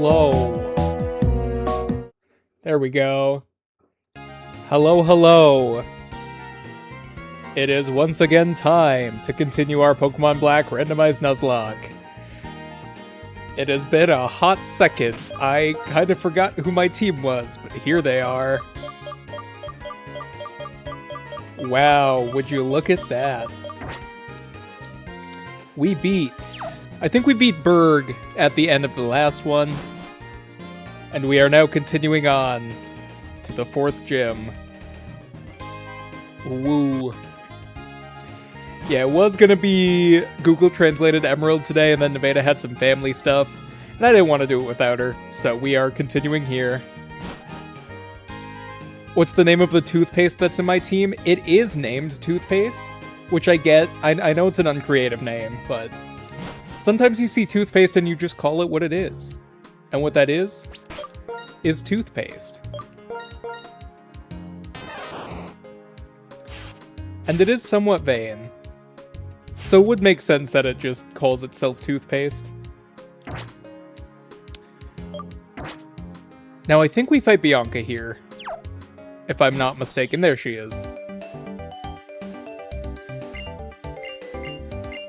hello. There we go. Hello, hello. It is once again time to continue our Pokemon Black Randomized Nuzlocke. It has been a hot second. I kind of forgot who my team was, but here they are. Wow, would you look at that? I think we beat Berg at the end of the last one. And we are now continuing on to the 4th gym. Woo. Yeah, it was gonna be Google Translated Emerald today, and then Naveda had some family stuff, and I didn't want to do it without her, so we are continuing here. What's the name of the toothpaste that's in my team? It is named Toothpaste, which I get. I know it's an uncreative name, but sometimes you see toothpaste and you just call it what it is. And what that is toothpaste. And it is somewhat vain. So it would make sense that it just calls itself toothpaste. Now I think we fight Bianca here. If I'm not mistaken, there she is.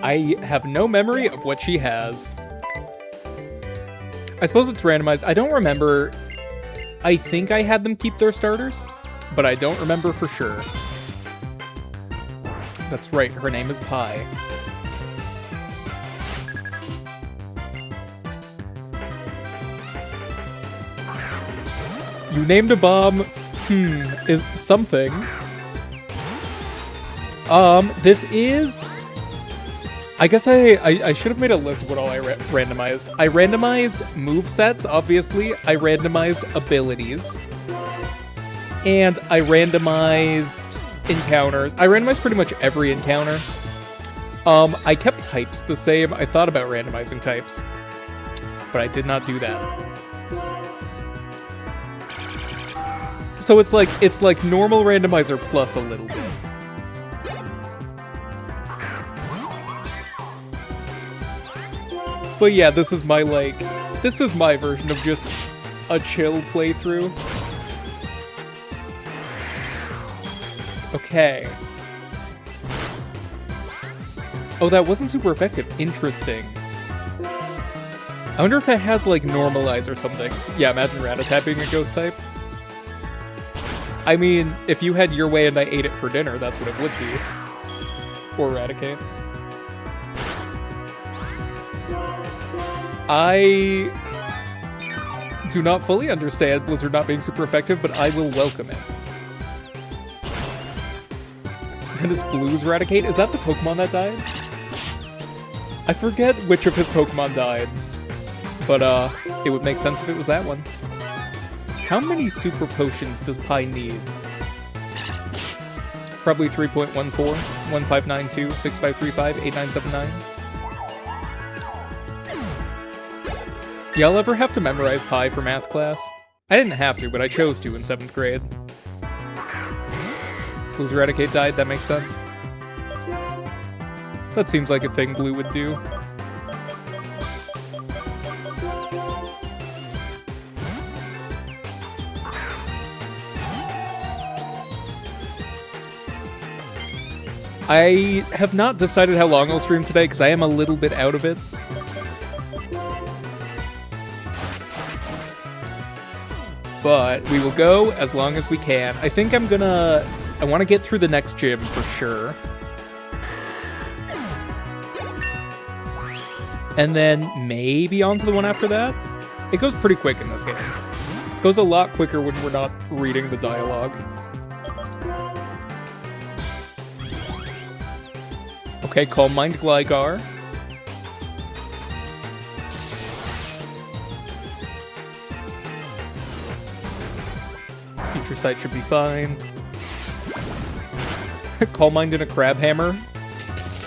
I have no memory of what she has. I suppose it's randomized. I don't remember. I think I had them keep their starters, but I don't remember for sure. That's right, her name is Pi. You named a bomb. Is something. This is... I guess I should have made a list of what all I randomized. I randomized movesets, obviously. I randomized abilities. And I randomized encounters. I randomized pretty much every encounter. I kept types the same. I thought about randomizing types, but I did not do that. So it's like normal randomizer plus a little bit. But yeah, this is my version of just a chill playthrough. Okay. Oh, that wasn't super effective. Interesting. I wonder if it has, like, normalize or something. Yeah, imagine Rattata being a ghost type. I mean, if you had your way and I ate it for dinner, that's what it would be. Or Eradicate. I do not fully understand Blizzard not being super effective, but I will welcome it. And it's Blue's Eradicate? Is that the Pokemon that died? I forget which of his Pokemon died, but it would make sense if it was that one. How many super potions does Pi need? Probably 3.14, 1592, 6535, 8979. Y'all ever have to memorize Pi for math class? I didn't have to, but I chose to in 7th grade. Blue's Eradicate died, that makes sense. That seems like a thing Blue would do. I have not decided how long I'll stream today because I am a little bit out of it. But we will go as long as we can. I think I want to get through the next gym for sure. And then maybe on to the one after that. It goes pretty quick in this game. It goes a lot quicker when we're not reading the dialogue. Okay, Calm Mind Gligar. Future Sight should be fine. Calm Mind and a Crab Hammer.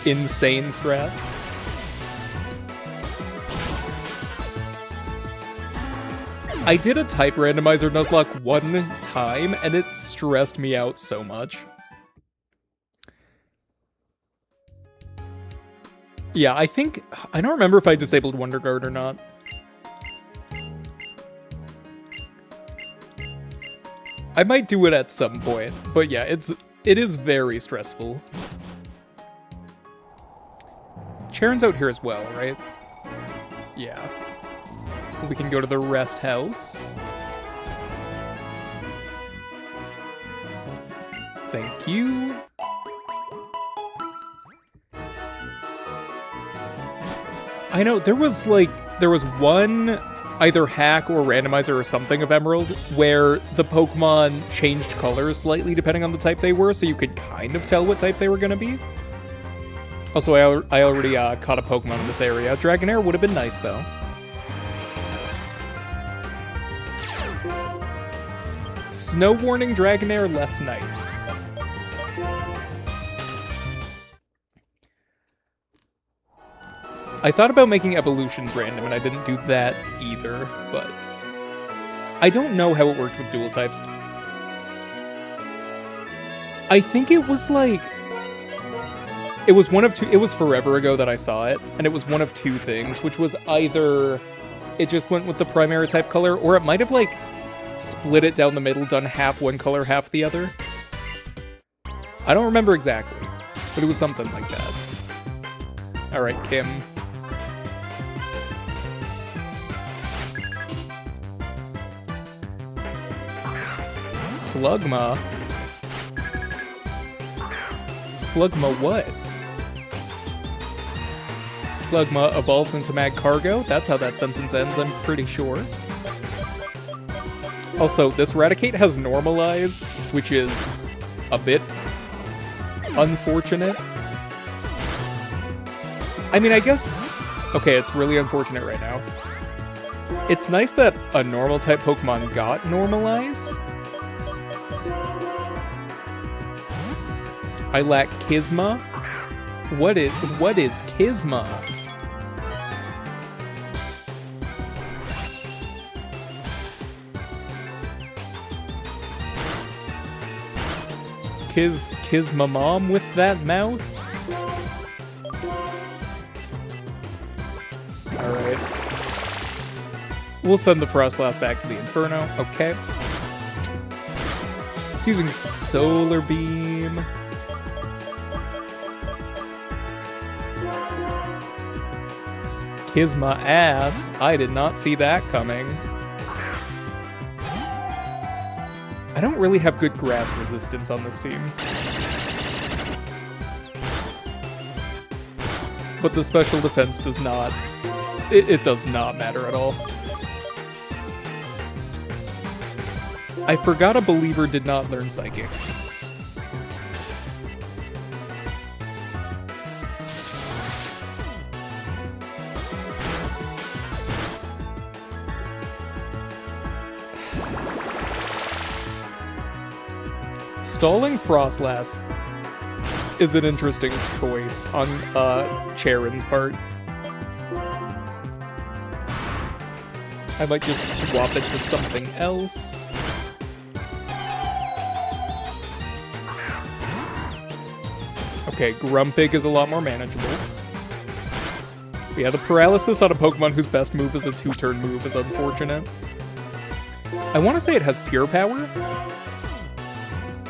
Insane strat. I did a type randomizer Nuzlocke one time, and it stressed me out so much. Yeah, I don't remember if I disabled Wonder Guard or not. I might do it at some point, but yeah, it is very stressful. Charon's out here as well, right? Yeah. We can go to the rest house. Thank you. I know, there was one either hack or randomizer or something of Emerald where the Pokemon changed colors slightly depending on the type they were, so you could kind of tell what type they were going to be. Also, I already caught a Pokemon in this area. Dragonair would have been nice, though. Snow Warning Dragonair, less nice. I thought about making evolutions random, and I didn't do that either, but I don't know how it worked with dual types. I think it was like... It was one of two... It was forever ago that I saw it, and it was one of two things, which was either it just went with the primary type color, or it might have, like, split it down the middle, done half one color, half the other. I don't remember exactly, but it was something like that. Alright, Kim. Slugma? Slugma what? Slugma evolves into Magcargo? That's how that sentence ends, I'm pretty sure. Also, this Raticate has Normalize, which is a bit unfortunate. I mean, I guess... Okay, it's really unfortunate right now. It's nice that a normal type Pokemon got Normalize. I lack Kisma. What is Kisma? Kisma mom with that mouth? Alright. We'll send the Frostlass back to the Inferno. Okay. It's using Solar Beam. Kisma ass. I did not see that coming. I don't really have good grass resistance on this team. But the special defense does not... It does not matter at all. I forgot a Believer did not learn Psychic. Stalling Frostlass is an interesting choice on Charon's part. I might just swap it to something else. Okay, Grumpig is a lot more manageable. Yeah, the paralysis on a Pokemon whose best move is a 2-turn move is unfortunate. I want to say it has Pure Power.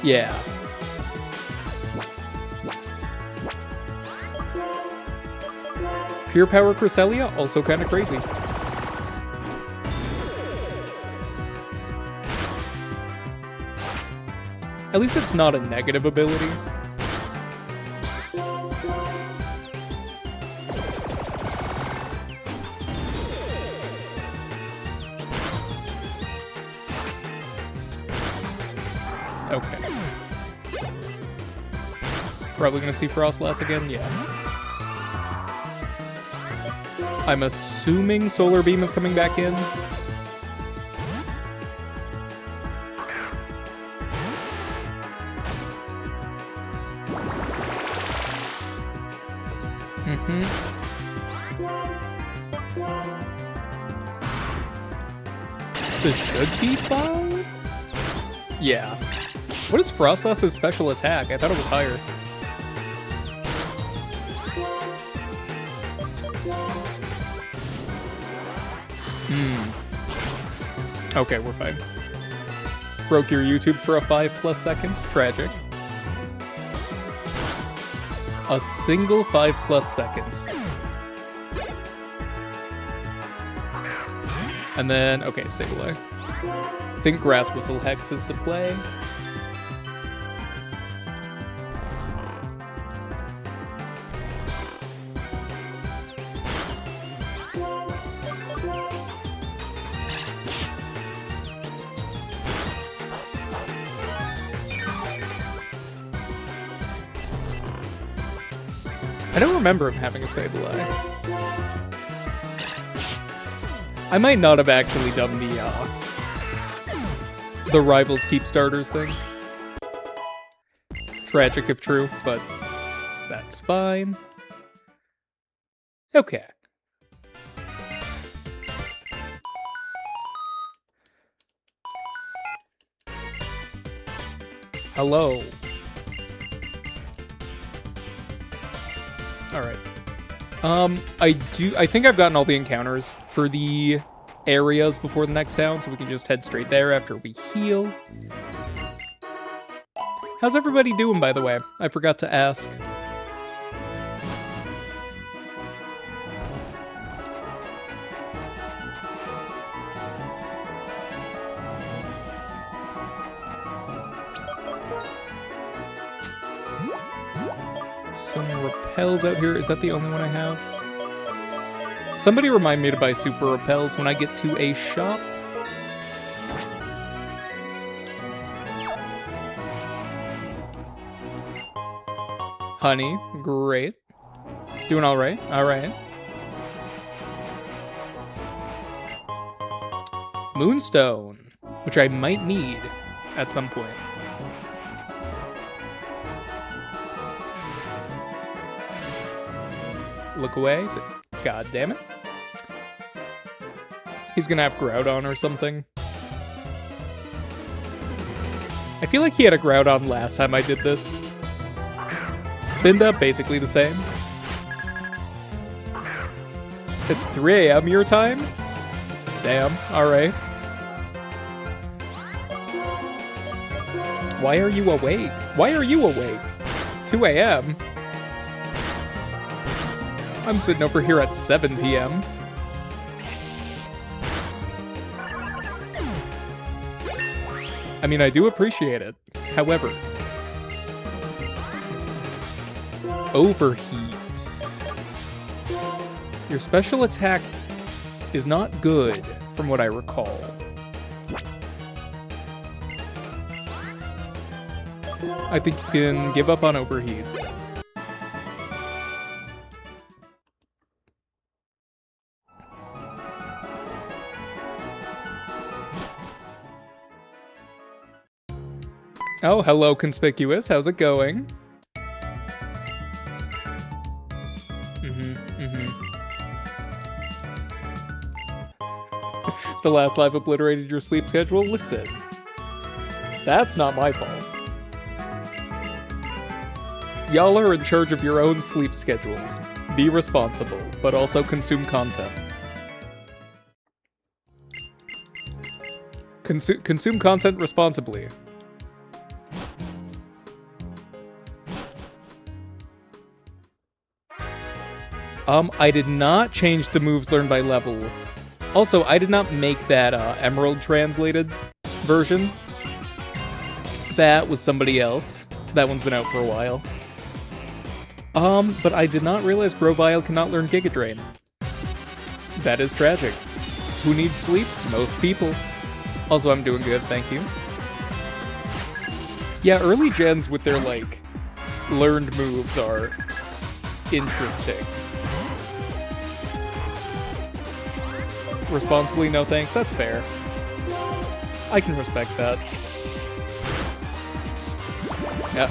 Yeah. Pure Power Cresselia, also kind of crazy. At least it's not a negative ability. Okay. Probably gonna see Frostlass again? Yeah. I'm assuming Solar Beam is coming back in. This should be fine? Yeah. What is Frostlass's special attack? I thought it was higher. Okay, we're fine. Broke your YouTube for a 5+ seconds. Tragic. A single 5+ seconds. And then, okay, Sableye. I think Grass Whistle Hex is the play. I don't remember him having a Sableye. I might not have actually done the Rivals Keep Starters thing. Tragic if true, but that's fine. Okay. Hello. Alright. I think I've gotten all the encounters for the areas before the next town, so we can just head straight there after we heal. How's everybody doing, by the way? I forgot to ask. Some repels out here. Is that the only one I have? Somebody remind me to buy super repels when I get to a shop. Honey, great. Doing all right. All right. Moonstone, which I might need at some point. Look away. God damn it. He's gonna have Groudon or something. I feel like he had a Groudon last time I did this. Spinda, basically the same. It's 3 a.m. your time? Damn, alright. Why are you awake? Why are you awake? 2 a.m.? I'm sitting over here at 7 p.m. I mean, I do appreciate it. However, overheat. Your special attack is not good, from what I recall. I think you can give up on overheat. Oh, hello, Conspicuous. How's it going? The last live obliterated your sleep schedule? Listen. That's not my fault. Y'all are in charge of your own sleep schedules. Be responsible, but also consume content. Consume content responsibly. I did not change the moves learned by level. Also, I did not make that Emerald translated version. That was somebody else. That one's been out for a while. But I did not realize Grovyle cannot learn Giga Drain. That is tragic. Who needs sleep? Most people. Also, I'm doing good, thank you. Yeah, early gens with their, like, learned moves are interesting. Responsibly, no thanks. That's fair. I can respect that. Yeah.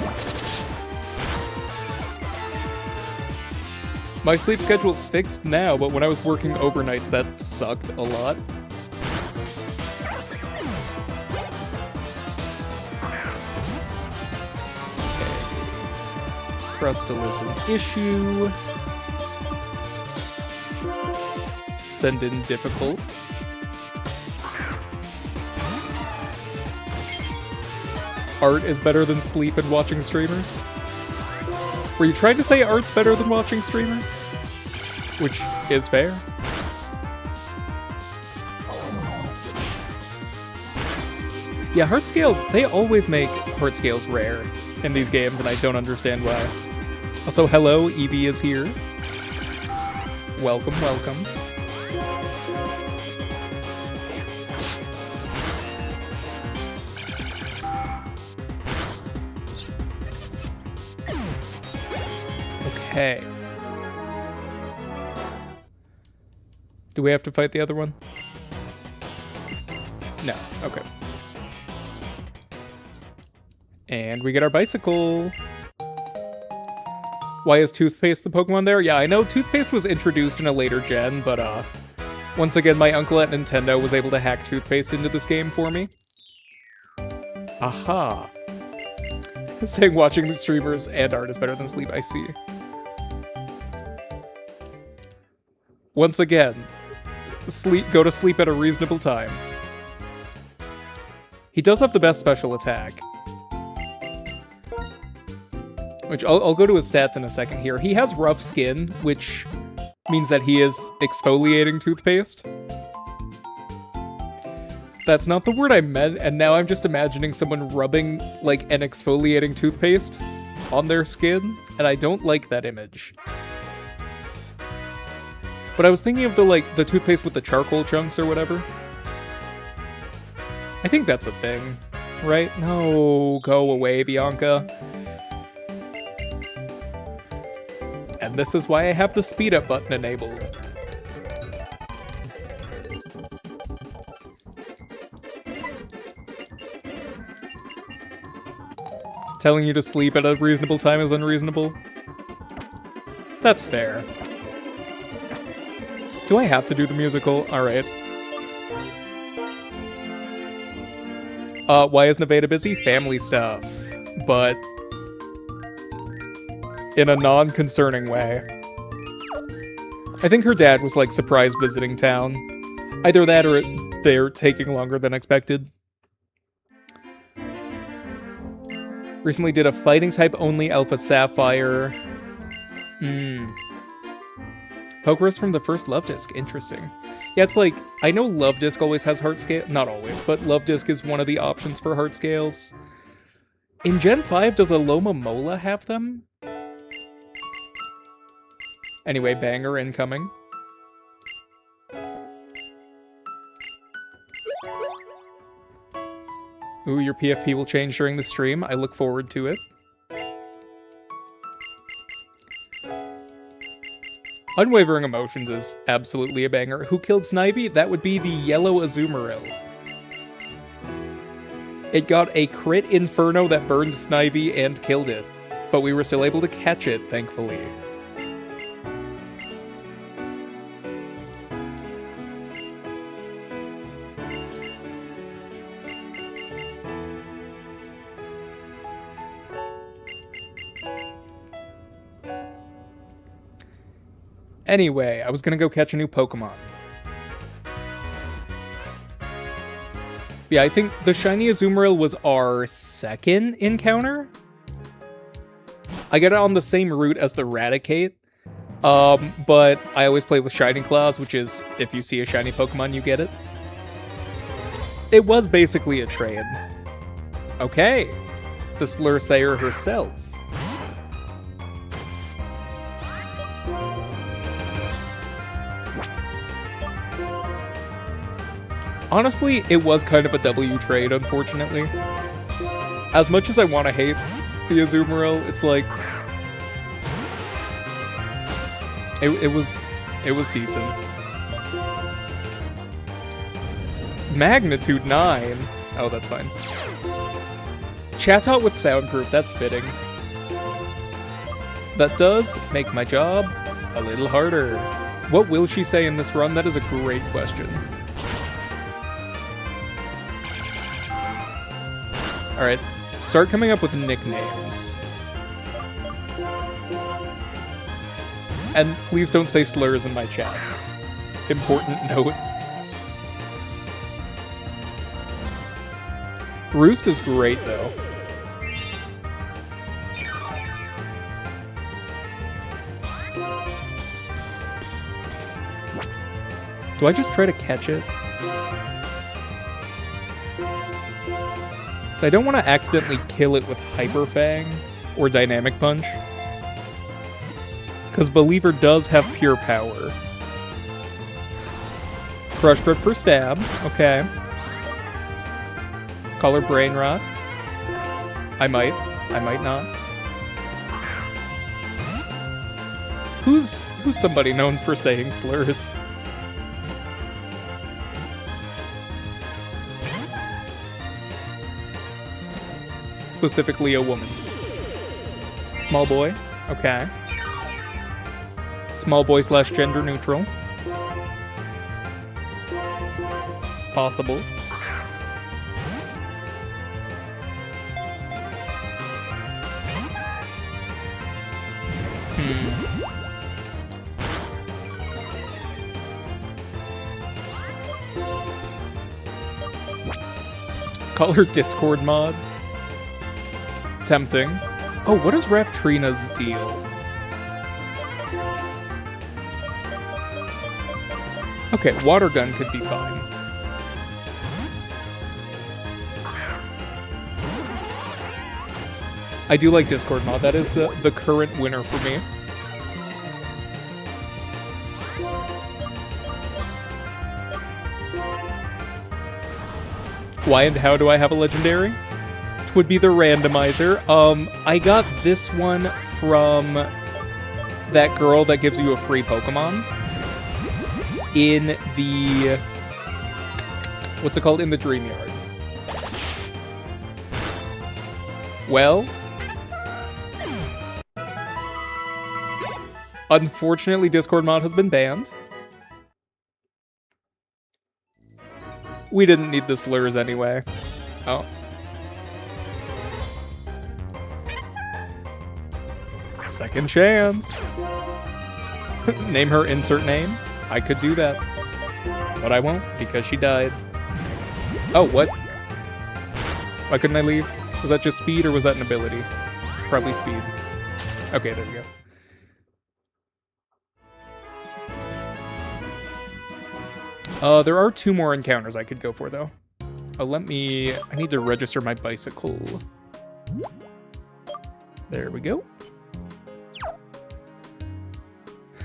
My sleep schedule's fixed now, but when I was working overnights, that sucked a lot. Okay. Crustal is an issue. Send in difficult. art is better than sleep and watching streamers? Were you trying to say art's better than watching streamers? Which is fair. Yeah, heart scales, they always make heart scales rare in these games, and I don't understand why. Also, hello, Evie is here. Welcome, welcome. Okay. Do we have to fight the other one? No, okay. And we get our bicycle. Why is Toothpaste the Pokemon there? Yeah, I know Toothpaste was introduced in a later gen, but once again, my uncle at Nintendo was able to hack Toothpaste into this game for me. Aha. Saying watching streamers and art is better than sleep, I see. Once again, go to sleep at a reasonable time. He does have the best special attack. Which, I'll go to his stats in a second here. He has rough skin, which means that he is exfoliating Toothpaste. That's not the word I meant, and now I'm just imagining someone rubbing, like, an exfoliating toothpaste on their skin, and I don't like that image. But I was thinking of the toothpaste with the charcoal chunks or whatever. I think that's a thing, right? No, go away, Bianca. And this is why I have the speed up button enabled. Telling you to sleep at a reasonable time is unreasonable? That's fair. Do I have to do the musical? Alright. Why is Naveda busy? Family stuff. But in a non-concerning way. I think her dad was, like, surprise visiting town. Either that or they're taking longer than expected. Recently did a fighting type only Alpha Sapphire. Pokerus from the first Love Disc. Interesting. Yeah, it's like, I know Love Disc always has heart scale. Not always, but Love Disc is one of the options for heart scales. In Gen 5, does Aloma Mola have them? Anyway, banger incoming. Ooh, your PFP will change during the stream. I look forward to it. Unwavering Emotions is absolutely a banger. Who killed Snivy? That would be the yellow Azumarill. It got a crit Inferno that burned Snivy and killed it, but we were still able to catch it, thankfully. Anyway, I was gonna go catch a new Pokemon. Yeah, I think the shiny Azumarill was our second encounter. I get it on the same route as the Raticate, but I always play with Shining Claws, which is, if you see a shiny Pokemon, you get it. It was basically a trade. Okay, the Slur Sayer herself. Honestly, it was kind of a W trade, unfortunately. As much as I want to hate the Azumarill, it's like... It was decent. Magnitude 9? Oh, that's fine. Chatot with soundproof, that's fitting. That does make my job a little harder. What will she say in this run? That is a great question. Alright, start coming up with nicknames. And please don't say slurs in my chat. Important note. Roost is great, though. Do I just try to catch it? So I don't want to accidentally kill it with Hyper Fang or Dynamic Punch. Because Believer does have pure power. Crush Grip for stab. Okay. Color Brain Rot. I might not. Who's somebody known for saying slurs? Specifically a woman. Small boy. Okay. Small boy / gender neutral. Possible. Color Discord mod. Tempting. Oh, what is Raftrina's deal? Okay, water gun could be fine. I do like Discord mod. That is the current winner for me. Why and how do I have a legendary? It would be the randomizer. I got this one from that girl that gives you a free Pokemon in the... what's it called? In the Dream Yard. Well... unfortunately, Discord mod has been banned. We didn't need the slurs anyway. Oh. Second chance. Name her insert name. I could do that. But I won't, because she died. Oh, what? Why couldn't I leave? Was that just speed, or was that an ability? Probably speed. Okay, there we go. There are 2 more encounters I could go for, though. I need to register my bicycle. There we go.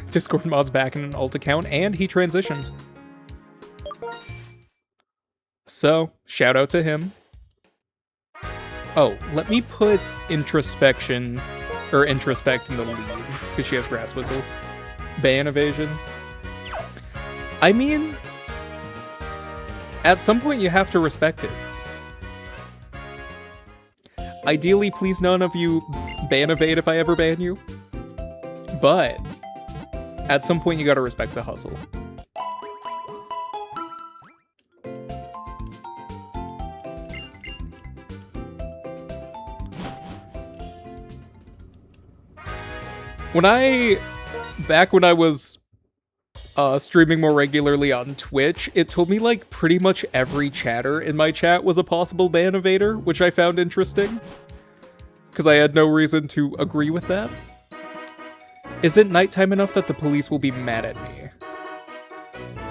Discord mod's back in an alt account, and he transitioned. So, shout out to him. Oh, let me put Introspection, or Introspect in the lead, because she has Grass Whistle. Ban Evasion. I mean... at some point, you have to respect it. Ideally, please none of you ban evade if I ever ban you. But at some point, you gotta respect the hustle. Back when I was streaming more regularly on Twitch, it told me like pretty much every chatter in my chat was a possible ban evader, which I found interesting. Because I had no reason to agree with that. Is it nighttime enough that the police will be mad at me?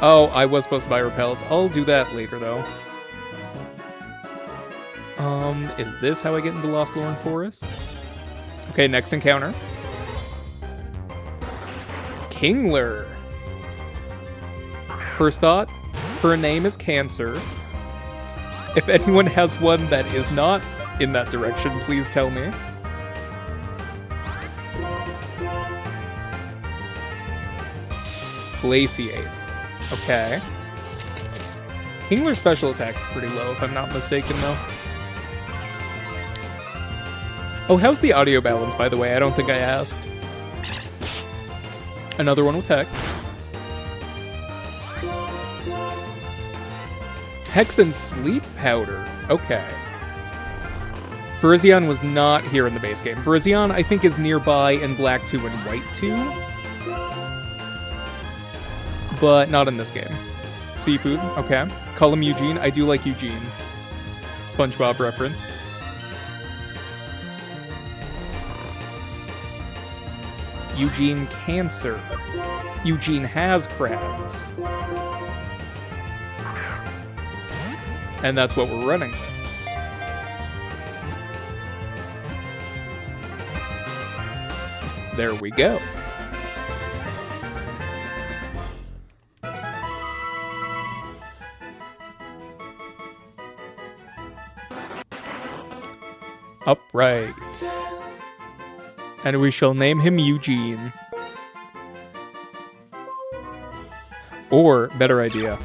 Oh, I was supposed to buy repels. I'll do that later, though. Is this how I get into Lost Lorn Forest? Okay, next encounter. Kingler. First thought, for a name is Cancer. If anyone has one that is not in that direction, please tell me. Glaciate. Okay. Kingler's special attack is pretty low, if I'm not mistaken, though. Oh, how's the audio balance, by the way? I don't think I asked. Another one with Hex. Hex and Sleep Powder. Okay. Virizion was not here in the base game. Virizion, I think, is nearby in Black 2 and White 2. But not in this game. Seafood, okay. Call him Eugene. I do like Eugene. SpongeBob reference. Eugene Cancer. Eugene has crabs. And that's what we're running with. There we go. Upright. And we shall name him Eugene. Or, better idea.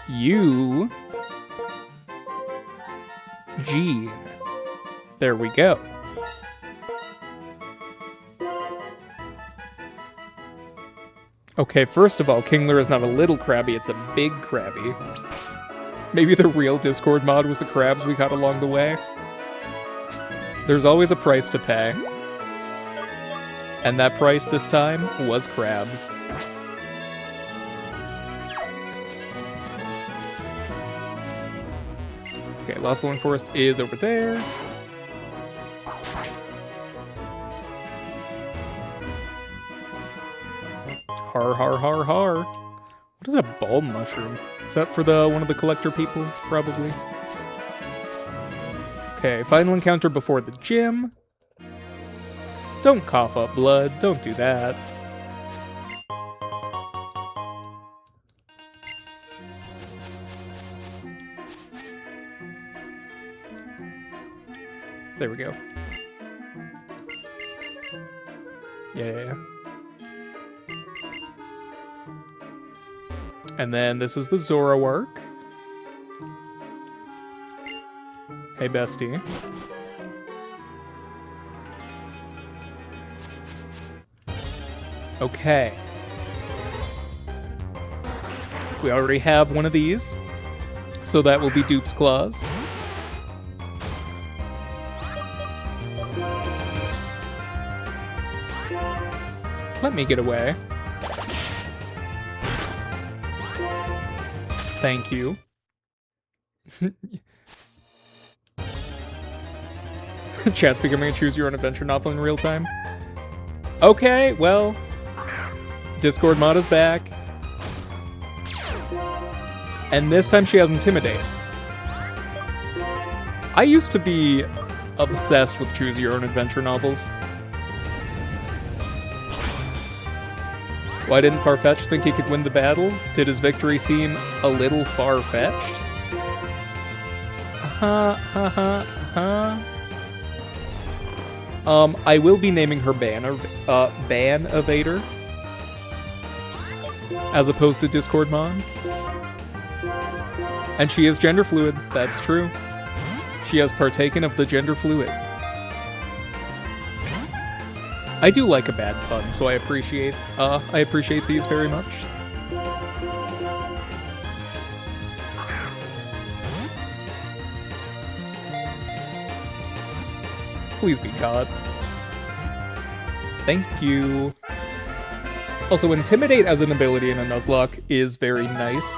Eugene. There we go. Okay, first of all, Kingler is not a little crabby, it's a big crabby. Maybe the real Discord mod was the crabs we got along the way. There's always a price to pay. And that price this time was crabs. Okay, Lost Lone Forest is over there. Har har har har. What is a bulb mushroom? Is that for one of the collector people? Probably. Okay, final encounter before the gym. Don't cough up blood. Don't do that. There we go. Yeah. And then this is the Zoroark. Hey, bestie. Okay. We already have one of these. So that will be Dupe's Claws. Let me get away. Thank you. Chat's becoming a choose-your-own-adventure novel in real time. Okay, well, Discord mod is back. And this time she has Intimidate. I used to be obsessed with choose-your-own-adventure novels. Why didn't Farfetch think he could win the battle? Did his victory seem a little far-fetched? I will be naming her Ban Evader. As opposed to Discord Mod. And she is gender fluid, that's true. She has partaken of the gender fluid. I do like a bad pun, so I appreciate these very much. Please be God. Thank you. Also, Intimidate as an ability in a Nuzlocke is very nice.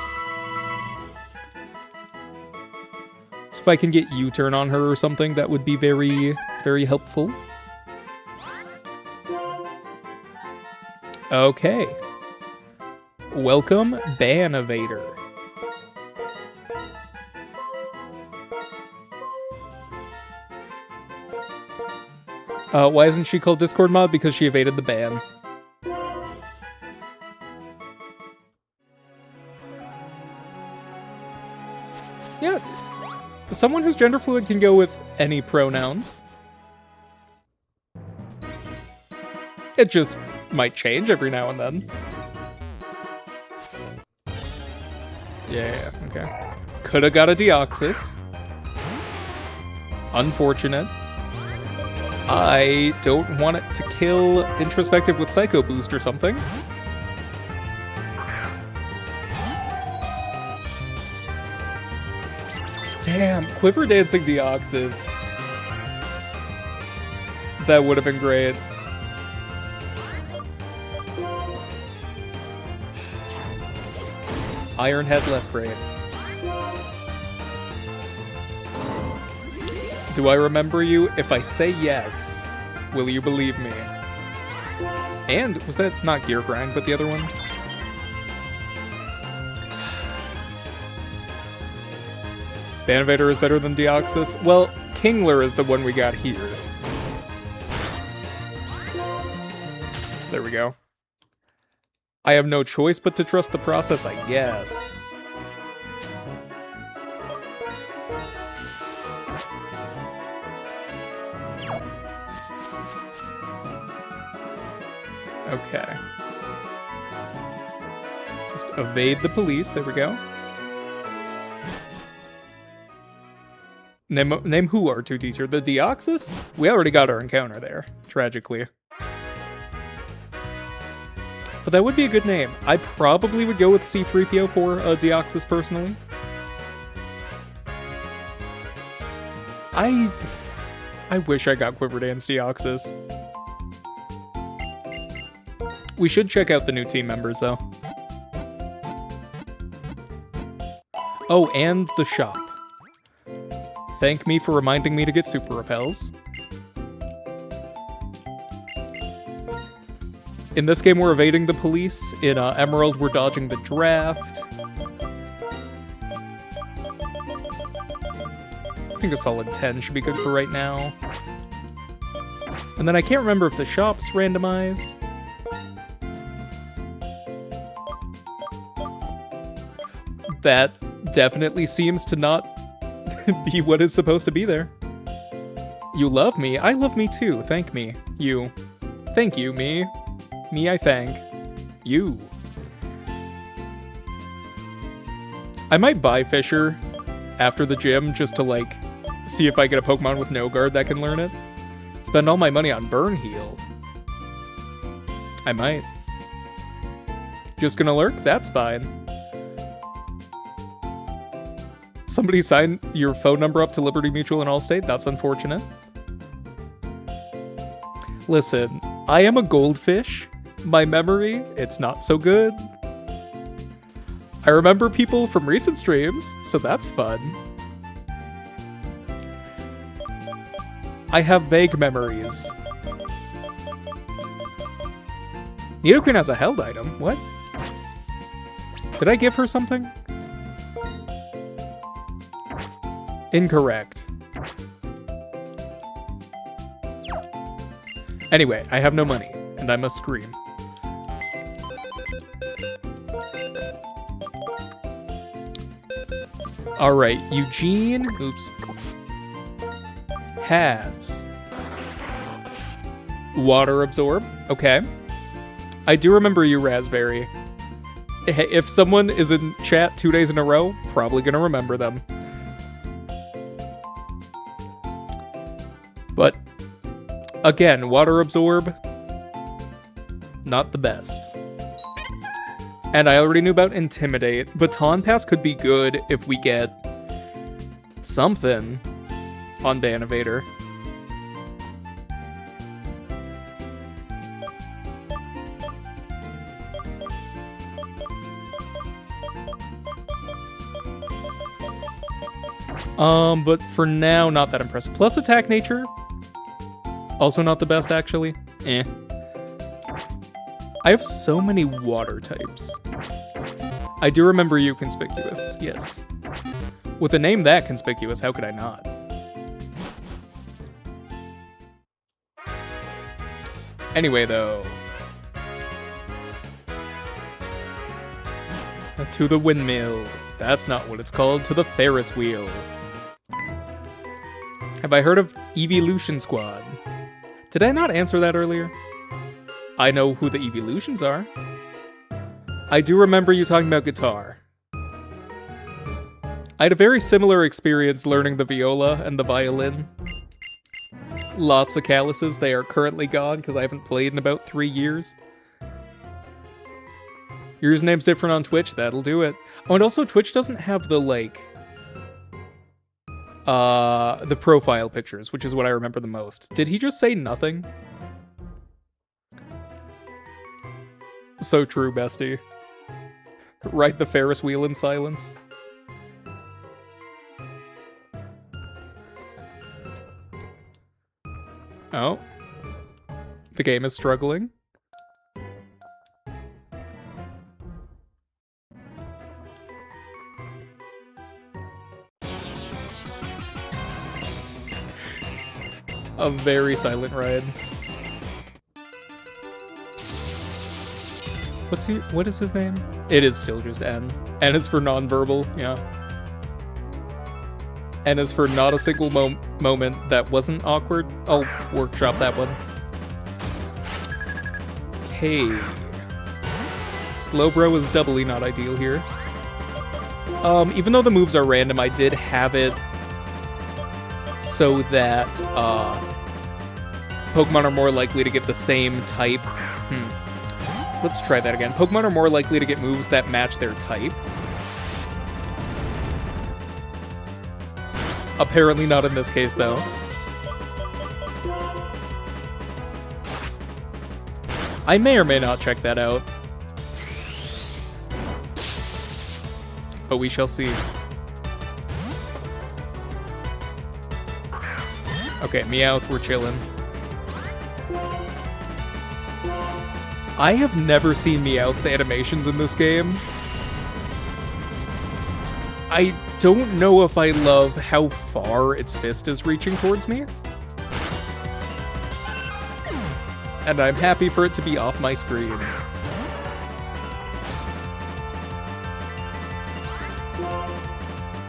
So if I can get U-turn on her or something, that would be very, very helpful. Okay. Welcome, Ban Evader. Why isn't she called Discord Mod? Because she evaded the ban. Yeah. Someone who's gender fluid can go with any pronouns. It just might change every now and then. Yeah, okay. Coulda got a Deoxys. Unfortunate. I don't want it to kill Introspective with Psycho Boost or something. Damn, Quiver Dancing Deoxys. That would have been great. Iron Head, less great. Do I remember you? If I say yes, will you believe me? And was that not Gear Grind, but the other one? Naveda is better than Deoxys? Well, Kingler is the one we got here. There we go. I have no choice but to trust the process, I guess. Okay. Just evade the police. There we go. Name who R2D's here? The Deoxys? We already got our encounter there, tragically. But that would be a good name. I probably would go with C-3PO for Deoxys, personally. I wish I got Quiver Dance Deoxys. We should check out the new team members, though. Oh, and the shop. Thank me for reminding me to get Super Repels. In this game, we're evading the police. In Emerald, we're dodging the draft. I think a solid 10 should be good for right now. And then I can't remember if the shop's randomized. That definitely seems to not be what is supposed to be there. You love me. I love me too. Thank me. You. Thank you, me. Me, I thank. You. I might buy Fisher after the gym just to, like, see if I get a Pokemon with no guard that can learn it. Spend all my money on Burn Heal. I might. Just gonna lurk? That's fine. Somebody signed your phone number up to Liberty Mutual and Allstate? That's unfortunate. Listen, I am a goldfish. My memory, it's not so good. I remember people from recent streams, so that's fun. I have vague memories. Nidoqueen has a held item. What? Did I give her something? Incorrect. Anyway, I have no money, and I must scream. Alright, Eugene, oops, has Water Absorb. Okay. I do remember you, Raspberry. If someone is in chat 2 days in a row, probably gonna remember them. But, again, Water Absorb, not the best. And I already knew about Intimidate. Baton Pass could be good if we get something on Naveda. But for now, not that impressive. Plus Attack Nature, also not the best, actually. Eh. I have so many water types. I do remember you, Conspicuous, yes. With a name that conspicuous, how could I not? Anyway, though. To the windmill. That's not what it's called. To the Ferris wheel. Have I heard of Evolution Squad? Did I not answer that earlier? I know who the Evolutions are. I do remember you talking about guitar. I had a very similar experience learning the viola and the violin. Lots of calluses. They are currently gone because I haven't played in about 3 years. Your username's different on Twitch. That'll do it. Oh, and also Twitch doesn't have the, like, the profile pictures, which is what I remember the most. Did he just say nothing? So true, bestie. Ride the Ferris wheel in silence. Oh. The game is struggling. A very silent ride. What is his name? It is still just N. N is for nonverbal, yeah. N is for not a single moment that wasn't awkward. I'll workshop that one. Okay. Slowbro is doubly not ideal here. Even though the moves are random, I did have it so that Pokemon are more likely to get the same type. Let's try that again. Pokemon are more likely to get moves that match their type. Apparently not in this case, though. I may or may not check that out. But we shall see. Okay, Meowth, we're chilling. I have never seen Meowth's animations in this game. I don't know if I love how far its fist is reaching towards me. And I'm happy for it to be off my screen.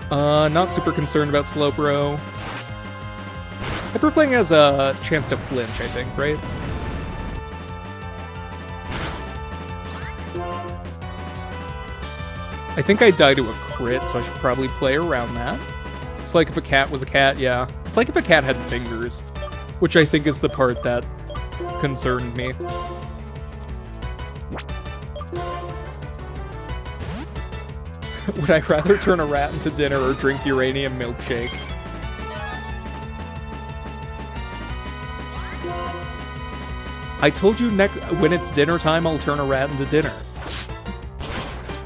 Not super concerned about Slowbro. Hyperfling has a chance to flinch, I think, right? I think I die to a crit, so I should probably play around that. It's like if a cat was a cat, yeah. It's like if a cat had fingers, which I think is the part that concerned me. Would I rather turn a rat into dinner or drink uranium milkshake? I told you when it's dinner time, I'll turn a rat into dinner.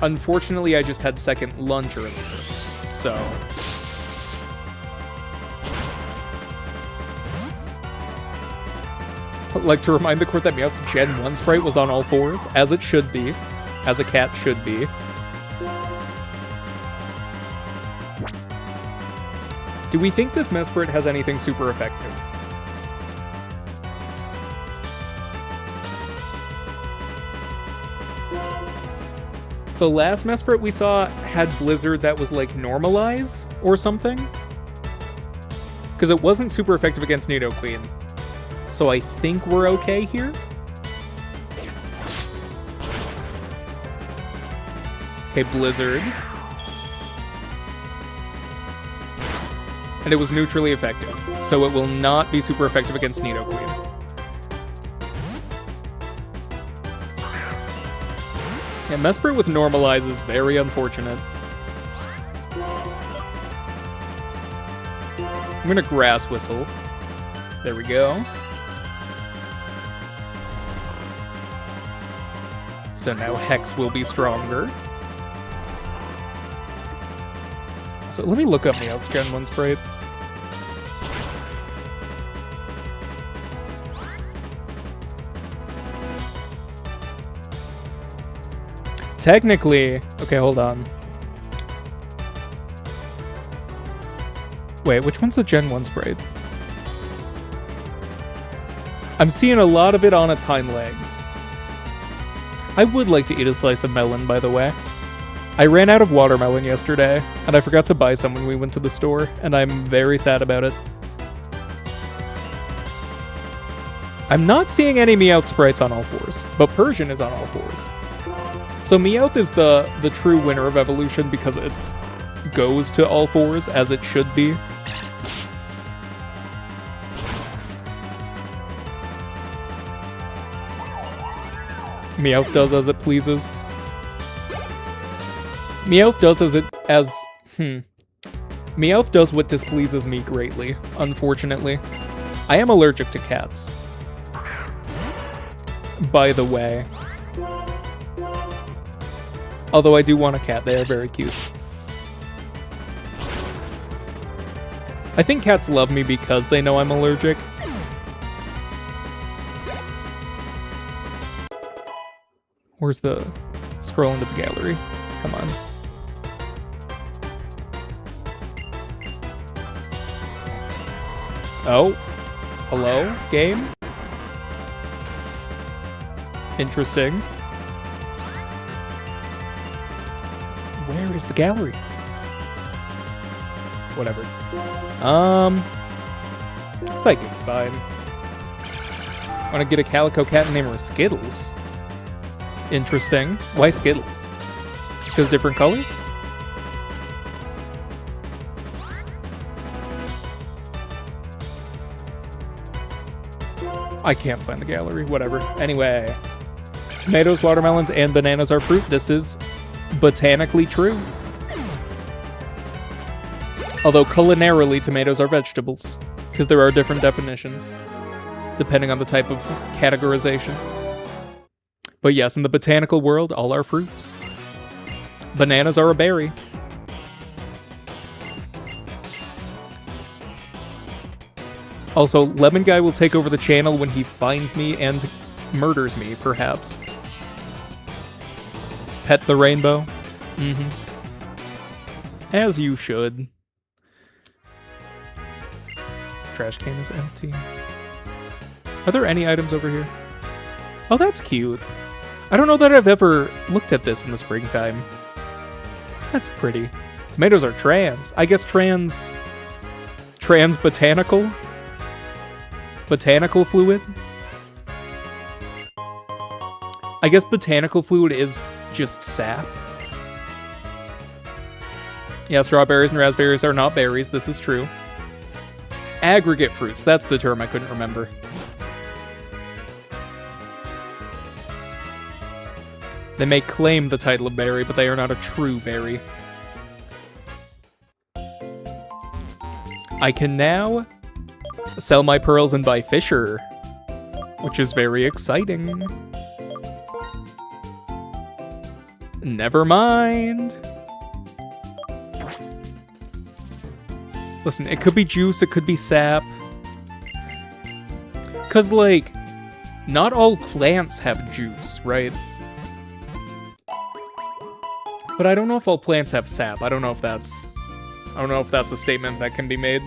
Unfortunately, I just had second lunch earlier, so... I'd like to remind the court that Meowth's Gen 1 sprite was on all fours, as it should be. As a cat should be. Do we think this Mesprit has anything super effective? The last Mesprit we saw had Blizzard that was like Normalize or something. Because it wasn't super effective against Nidoqueen. So I think we're okay here. Okay, Blizzard. And it was neutrally effective. So it will not be super effective against Nidoqueen. Yeah, Mesprit with Normalize is very unfortunate. I'm gonna Grass Whistle. There we go. So now Hex will be stronger. So let me look up Meowth's Gen 1 sprite. Technically... Okay, hold on. Wait, which one's the Gen 1 sprite? I'm seeing a lot of it on its hind legs. I would like to eat a slice of melon, by the way. I ran out of watermelon yesterday, and I forgot to buy some when we went to the store, and I'm very sad about it. I'm not seeing any Meowth sprites on all fours, but Persian is on all fours. So Meowth is the true winner of evolution because it goes to all fours as it should be. Meowth does as it pleases. Meowth does Meowth does what displeases me greatly, unfortunately. I am allergic to cats. By the way. Although I do want a cat, they are very cute. I think cats love me because they know I'm allergic. Where's the scroll into the gallery? Come on. Oh. Hello, game? Interesting. Where is the gallery? Whatever. Psychic's fine. Want to get a calico cat and name her Skittles? Interesting. Why Skittles? Because different colors? I can't find the gallery. Whatever. Anyway. Tomatoes, watermelons, and bananas are fruit. This is botanically true. Although culinarily, tomatoes are vegetables. Because there are different definitions. Depending on the type of categorization. But yes, in the botanical world, all are fruits. Bananas are a berry. Also, Lemon Guy will take over the channel when he finds me and murders me, perhaps. Pet the rainbow? Mm-hmm. As you should. Trash can is empty. Are there any items over here? Oh, that's cute. I don't know that I've ever looked at this in the springtime. That's pretty. Tomatoes are trans. I guess trans botanical? Botanical fluid? I guess botanical fluid is just sap. Yeah, strawberries and raspberries are not berries. This is true. Aggregate fruits. That's the term I couldn't remember. They may claim the title of berry, but they are not a true berry. I can now sell my pearls and buy Fisher, which is very exciting. Never mind. Listen, it could be juice, it could be sap. 'Cause, like, not all plants have juice, right? But I don't know if all plants have sap. I don't know if that's a statement that can be made.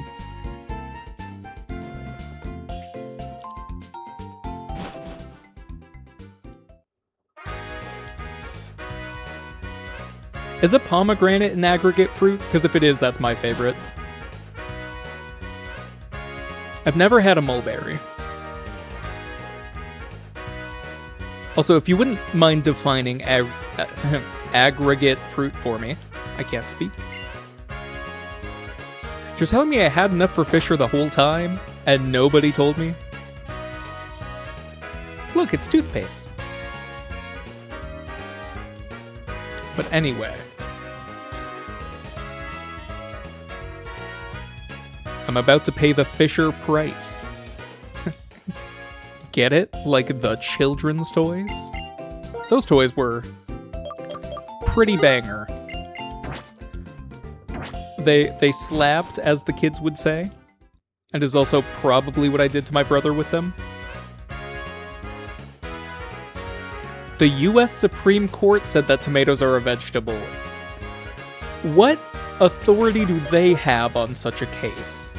Is a pomegranate an aggregate fruit? Because if it is, that's my favorite. I've never had a mulberry. Also, if you wouldn't mind defining aggregate fruit for me. I can't speak. You're telling me I had enough for Fisher the whole time, and nobody told me? Look, it's toothpaste. But anyway. I'm about to pay the Fisher price. Get it? Like the children's toys? Those toys were pretty banger. They slapped, as the kids would say. And is also probably what I did to my brother with them. The US Supreme Court said that tomatoes are a vegetable. What authority do they have on such a case?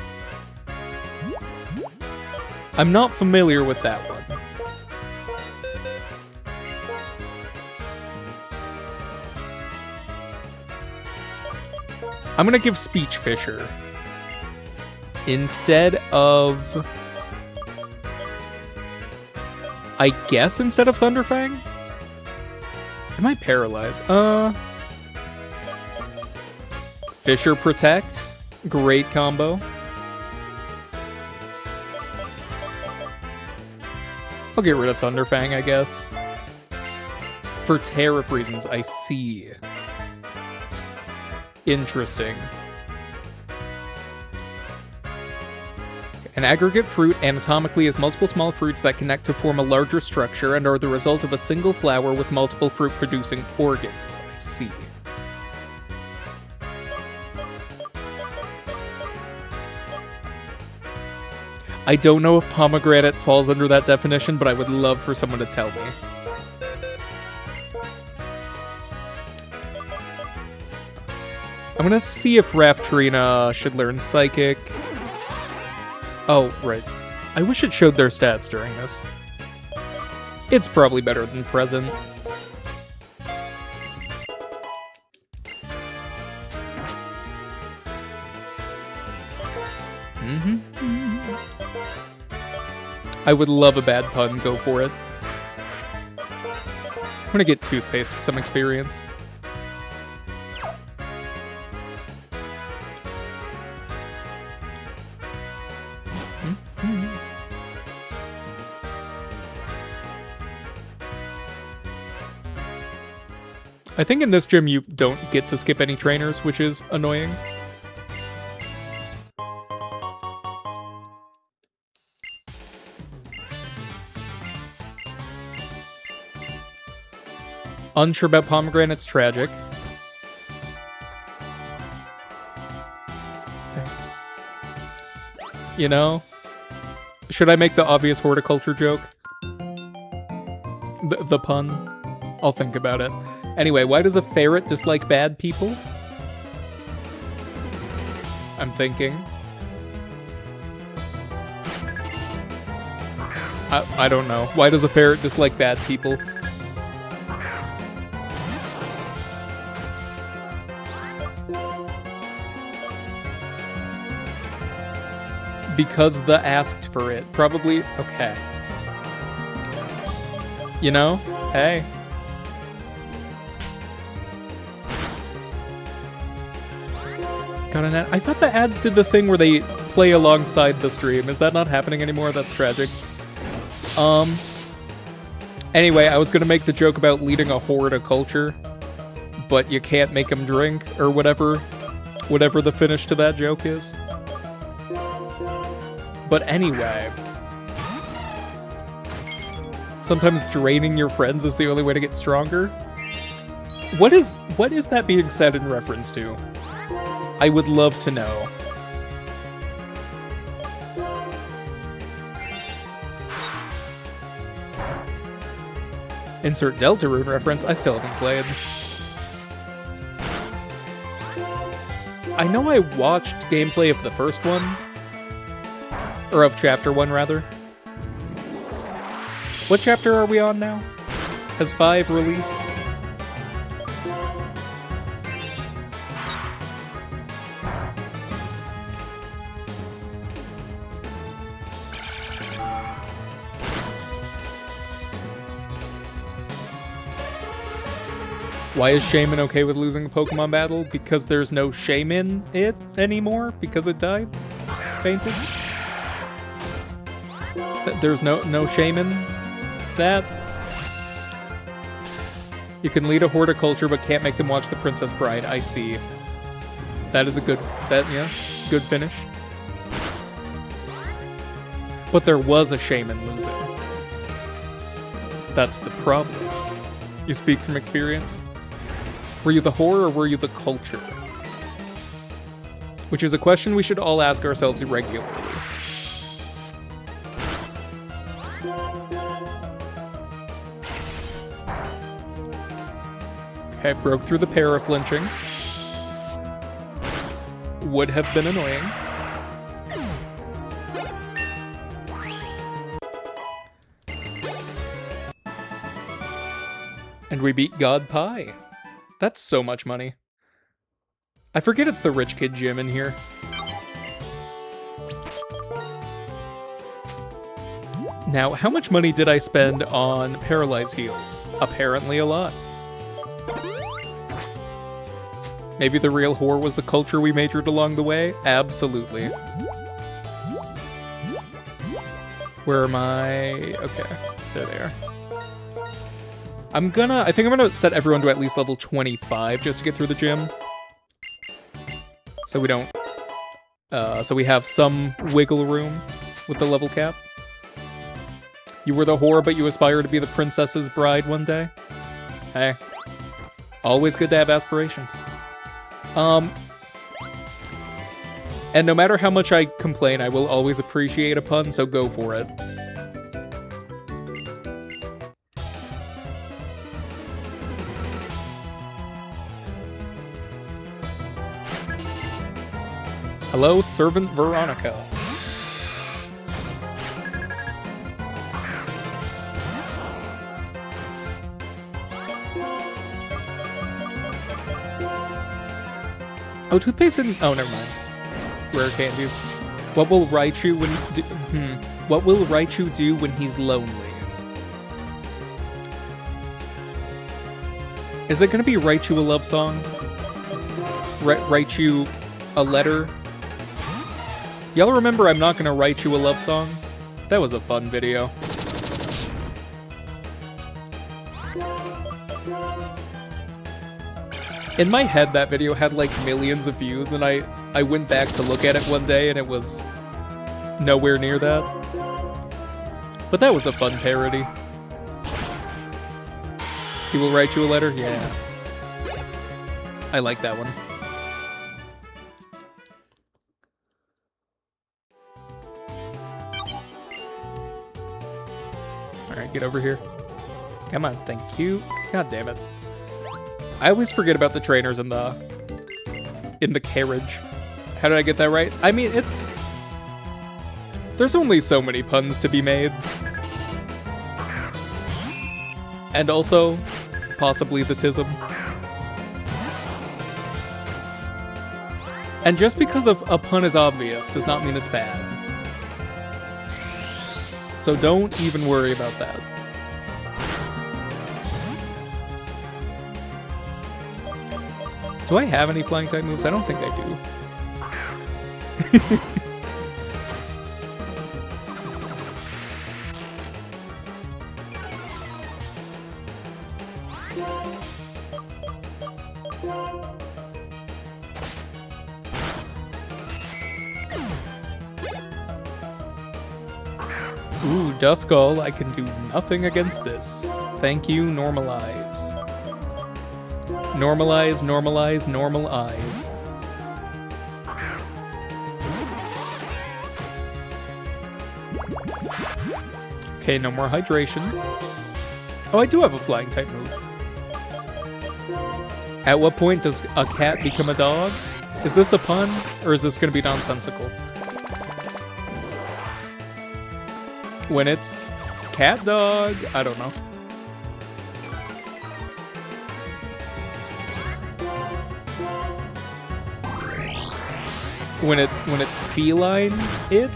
I'm not familiar with that one. I'm gonna give Speech Fisher instead of... I guess instead of Thunderfang? Am I paralyzed? Fisher Protect. Great combo. I'll get rid of Thunderfang, I guess. For tariff reasons, I see. Interesting. An aggregate fruit anatomically is multiple small fruits that connect to form a larger structure and are the result of a single flower with multiple fruit-producing organs. I see. I don't know if pomegranate falls under that definition, but I would love for someone to tell me. I'm gonna see if Raftrina should learn Psychic. Oh, right. I wish it showed their stats during this. It's probably better than present. I would love a bad pun, go for it. I'm gonna get Toothpaste some experience. I think in this gym you don't get to skip any trainers, which is annoying. Unsure about Pomegranate's tragic. Okay. You know? Should I make the obvious horticulture joke? The pun? I'll think about it. Anyway, why does a ferret dislike bad people? I'm thinking. I don't know. Why does a ferret dislike bad people? Because the asked for it. Probably. Okay. You know? Hey. Got an ad. I thought the ads did the thing where they play alongside the stream. Is that not happening anymore? That's tragic. Anyway, I was gonna make the joke about leading a horticulture, but you can't make them drink, or whatever the finish to that joke is. But anyway, sometimes draining your friends is the only way to get stronger. What is that being said in reference to? I would love to know. Insert Deltarune reference. I still haven't played. I know I watched gameplay of the first one. Or of chapter 1, rather. What chapter are we on now? Has 5 released? Why is Shaman okay with losing a Pokemon battle? Because there's no shame in it anymore? Because it died? Fainted? There's no shame in that? You can lead a horticulture but can't make them watch The Princess Bride. I see. That is a good good finish. But there was a shame in losing. That's the problem. You speak from experience? Were you the whore or were you the culture? Which is a question we should all ask ourselves regularly. Okay, broke through the para-flinching. Would have been annoying. And we beat God Pie. That's so much money. I forget it's the rich kid gym in here. Now, how much money did I spend on Paralyze Heals? Apparently a lot. Maybe the real whore was the culture we majored along the way? Absolutely. Where am I? Okay, there they are. I think I'm gonna set everyone to at least level 25 just to get through the gym. So we don't, so we have some wiggle room with the level cap. You were the whore, but you aspire to be the princess's bride one day? Hey. Always good to have aspirations. And no matter how much I complain, I will always appreciate a pun, so go for it. Hello, Servant Veronica. Oh, toothpaste and... Oh, never mind. Rare candies. What will Raichu What will Raichu do when he's lonely? Is it gonna be Raichu a love song? Raichu a letter? Y'all remember I'm not gonna write you a love song? That was a fun video. In my head, that video had like millions of views, and I went back to look at it one day, and it was nowhere near that. But that was a fun parody. He will write you a letter? Yeah. I like that one. Alright, get over here. Come on, thank you. God damn it. I always forget about the trainers in the carriage. How did I get that right? I mean, there's only so many puns to be made. And also, possibly the tism. And just because a pun is obvious does not mean it's bad. So don't even worry about that. Do I have any flying type moves? I don't think I do. Ooh, Duskull, I can do nothing against this. Thank you, normalize. Normalize, normalize, normal eyes. Okay, no more hydration. Oh, I do have a flying type move. At what point does a cat become a dog? Is this a pun, or is this going to be nonsensical? When it's cat dog, I don't know. When it's feline, it?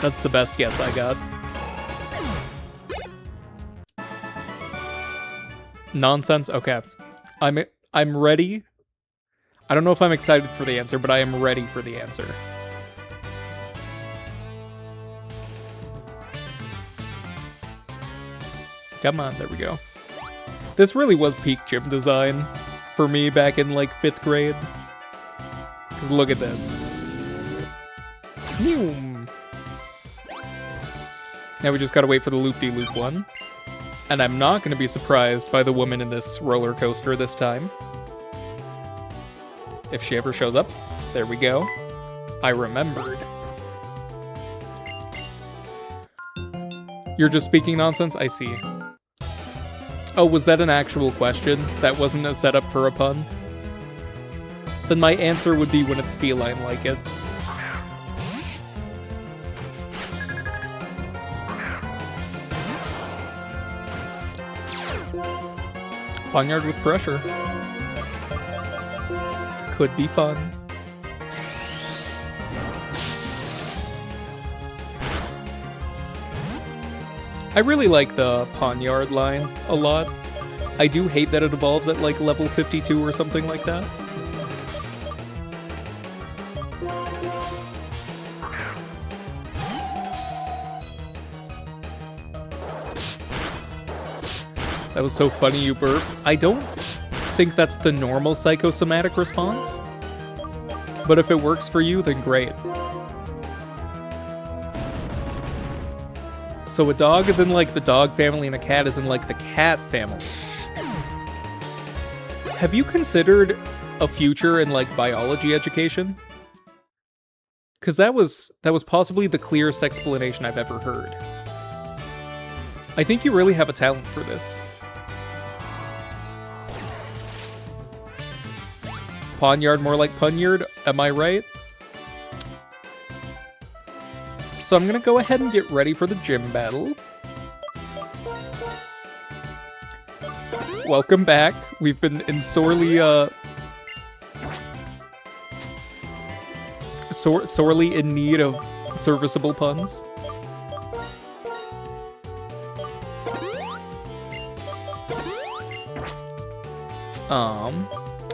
That's the best guess I got. Nonsense? Okay. I'm ready. I don't know if I'm excited for the answer, but I am ready for the answer. Come on, there we go. This really was peak gym design for me back in like 5th grade. Because look at this. Now we just gotta wait for the loop-de-loop one. And I'm not gonna be surprised by the woman in this roller coaster this time. If she ever shows up. There we go. I remembered. You're just speaking nonsense? I see. Oh, was that an actual question? That wasn't a setup for a pun? Then my answer would be when it's feline like it. Barnyard with pressure. Could be fun. I really like the Pawnyard line a lot. I do hate that it evolves at like level 52 or something like that. That was so funny you burped. I don't think that's the normal psychosomatic response. But if it works for you, then great. So a dog is in like the dog family and a cat is in like the cat family. Have you considered a future in like biology education? Because that was possibly the clearest explanation I've ever heard. I think you really have a talent for this. Ponyard more like Punyard, am I right? So I'm gonna go ahead and get ready for the gym battle. Welcome back. We've been in sorely in need of serviceable puns.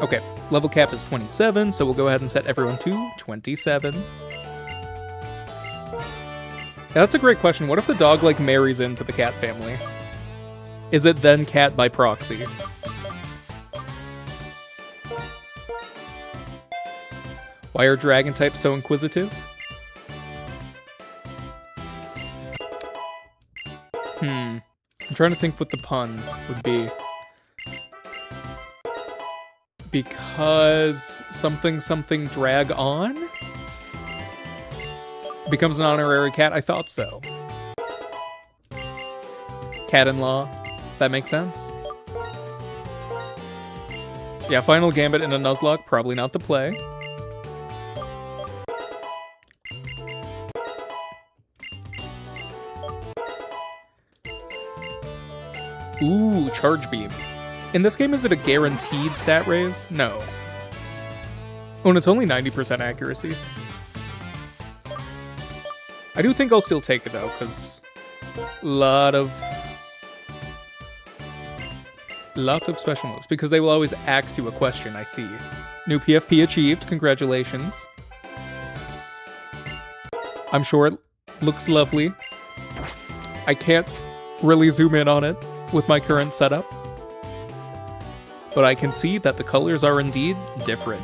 Okay, level cap is 27, so we'll go ahead and set everyone to 27. Yeah, that's a great question. What if the dog, like, marries into the cat family? Is it then cat by proxy? Why are dragon types so inquisitive? I'm trying to think what the pun would be. Because something drag on? Becomes an honorary cat? I thought so. Cat-in-law. That makes sense. Yeah, Final Gambit in a Nuzlocke, probably not the play. Ooh, Charge Beam. In this game, is it a guaranteed stat raise? No. Oh, and it's only 90% accuracy. I do think I'll still take it, though, because lots of special moves, because they will always ask you a question, I see. New PFP achieved, congratulations. I'm sure it looks lovely. I can't really zoom in on it with my current setup, but I can see that the colors are indeed different.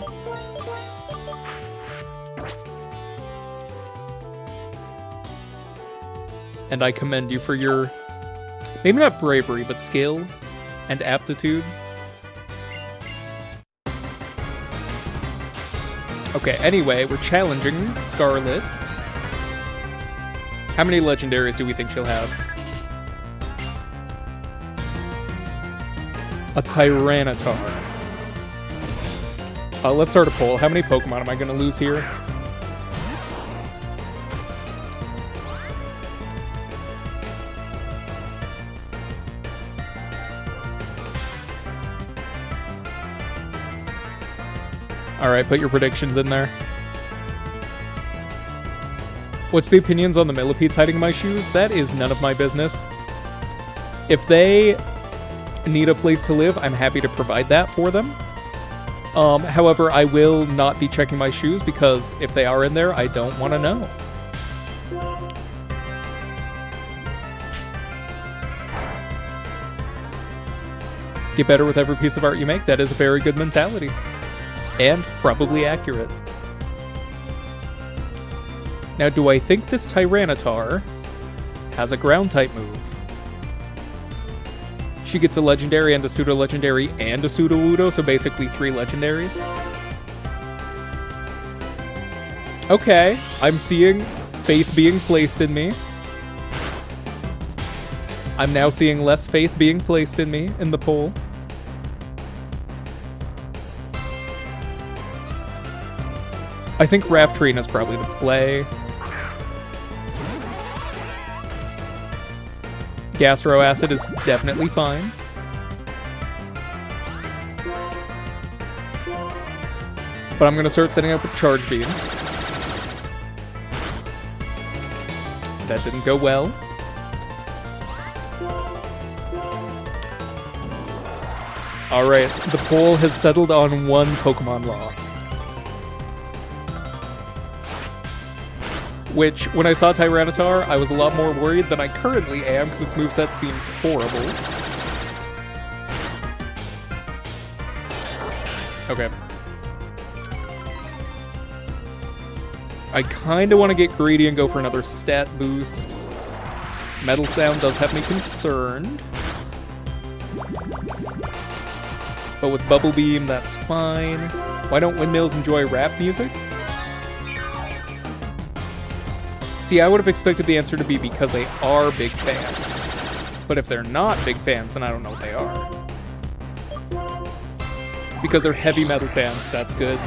And I commend you for your, maybe not bravery, but skill and aptitude. Okay, anyway, we're challenging Scarlet. How many legendaries do we think she'll have? A Tyranitar. Let's start a poll. How many Pokemon am I going to lose here? Alright, put your predictions in there. What's the opinions on the millipedes hiding in my shoes? That is none of my business. If they need a place to live, I'm happy to provide that for them. However, I will not be checking my shoes because if they are in there, I don't want to know. Get better with every piece of art you make. That is a very good mentality. And probably accurate. Now, do I think this Tyranitar has a ground-type move? She gets a legendary and a pseudo-legendary and a pseudo-wudo, so basically 3 legendaries. Okay, I'm seeing faith being placed in me. I'm now seeing less faith being placed in me in the poll. I think Raftrine is probably the play. Gastro Acid is definitely fine. But I'm going to start setting up with Charge Beams. That didn't go well. Alright, the poll has settled on 1 Pokemon loss. Which, when I saw Tyranitar, I was a lot more worried than I currently am, because its moveset seems horrible. Okay. I kinda want to get greedy and go for another stat boost. Metal Sound does have me concerned. But with Bubble Beam, that's fine. Why don't windmills enjoy rap music? See, I would have expected the answer to be because they are big fans. But if they're not big fans, then I don't know what they are. Because they're heavy metal fans, that's good.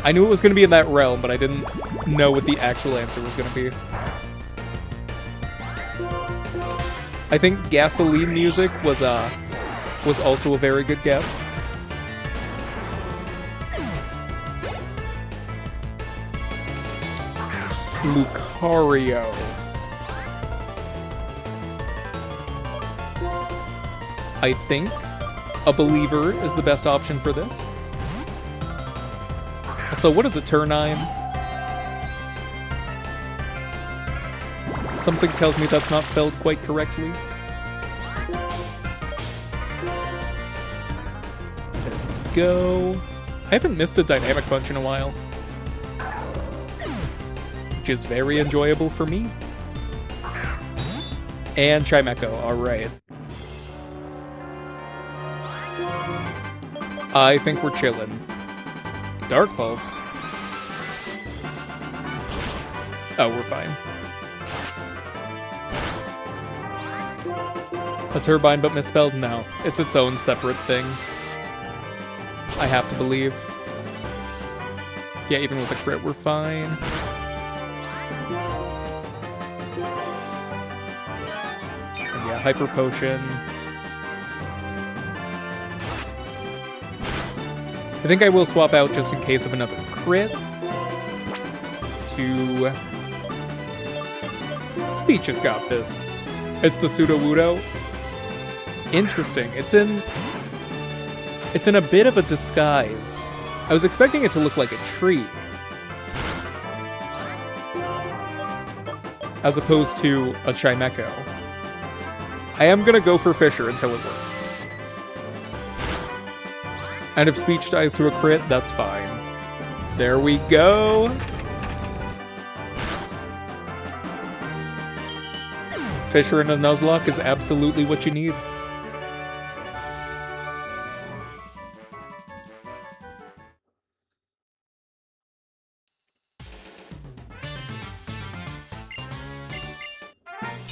I knew it was going to be in that realm, but I didn't know what the actual answer was going to be. I think gasoline music was also a very good guess. Lucario. I think a believer is the best option for this. So what is a Turnine? Something tells me that's not spelled quite correctly. There we go. I haven't missed a Dynamic Punch in a while, which is very enjoyable for me. And Chimecho, alright. I think we're chillin'. Dark Pulse. Oh, we're fine. A turbine but misspelled? No. It's its own separate thing. I have to believe. Yeah, even with a crit, we're fine. And yeah, Hyper Potion. I think I will swap out just in case of another crit to... Speech has got this. It's the Sudowoodo. Interesting. It's in a bit of a disguise. I was expecting it to look like a tree, as opposed to a Chimecho. I am gonna go for Fisher until it works. And if Speech dies to a crit, that's fine. There we go. Fisher and a Nuzlocke is absolutely what you need.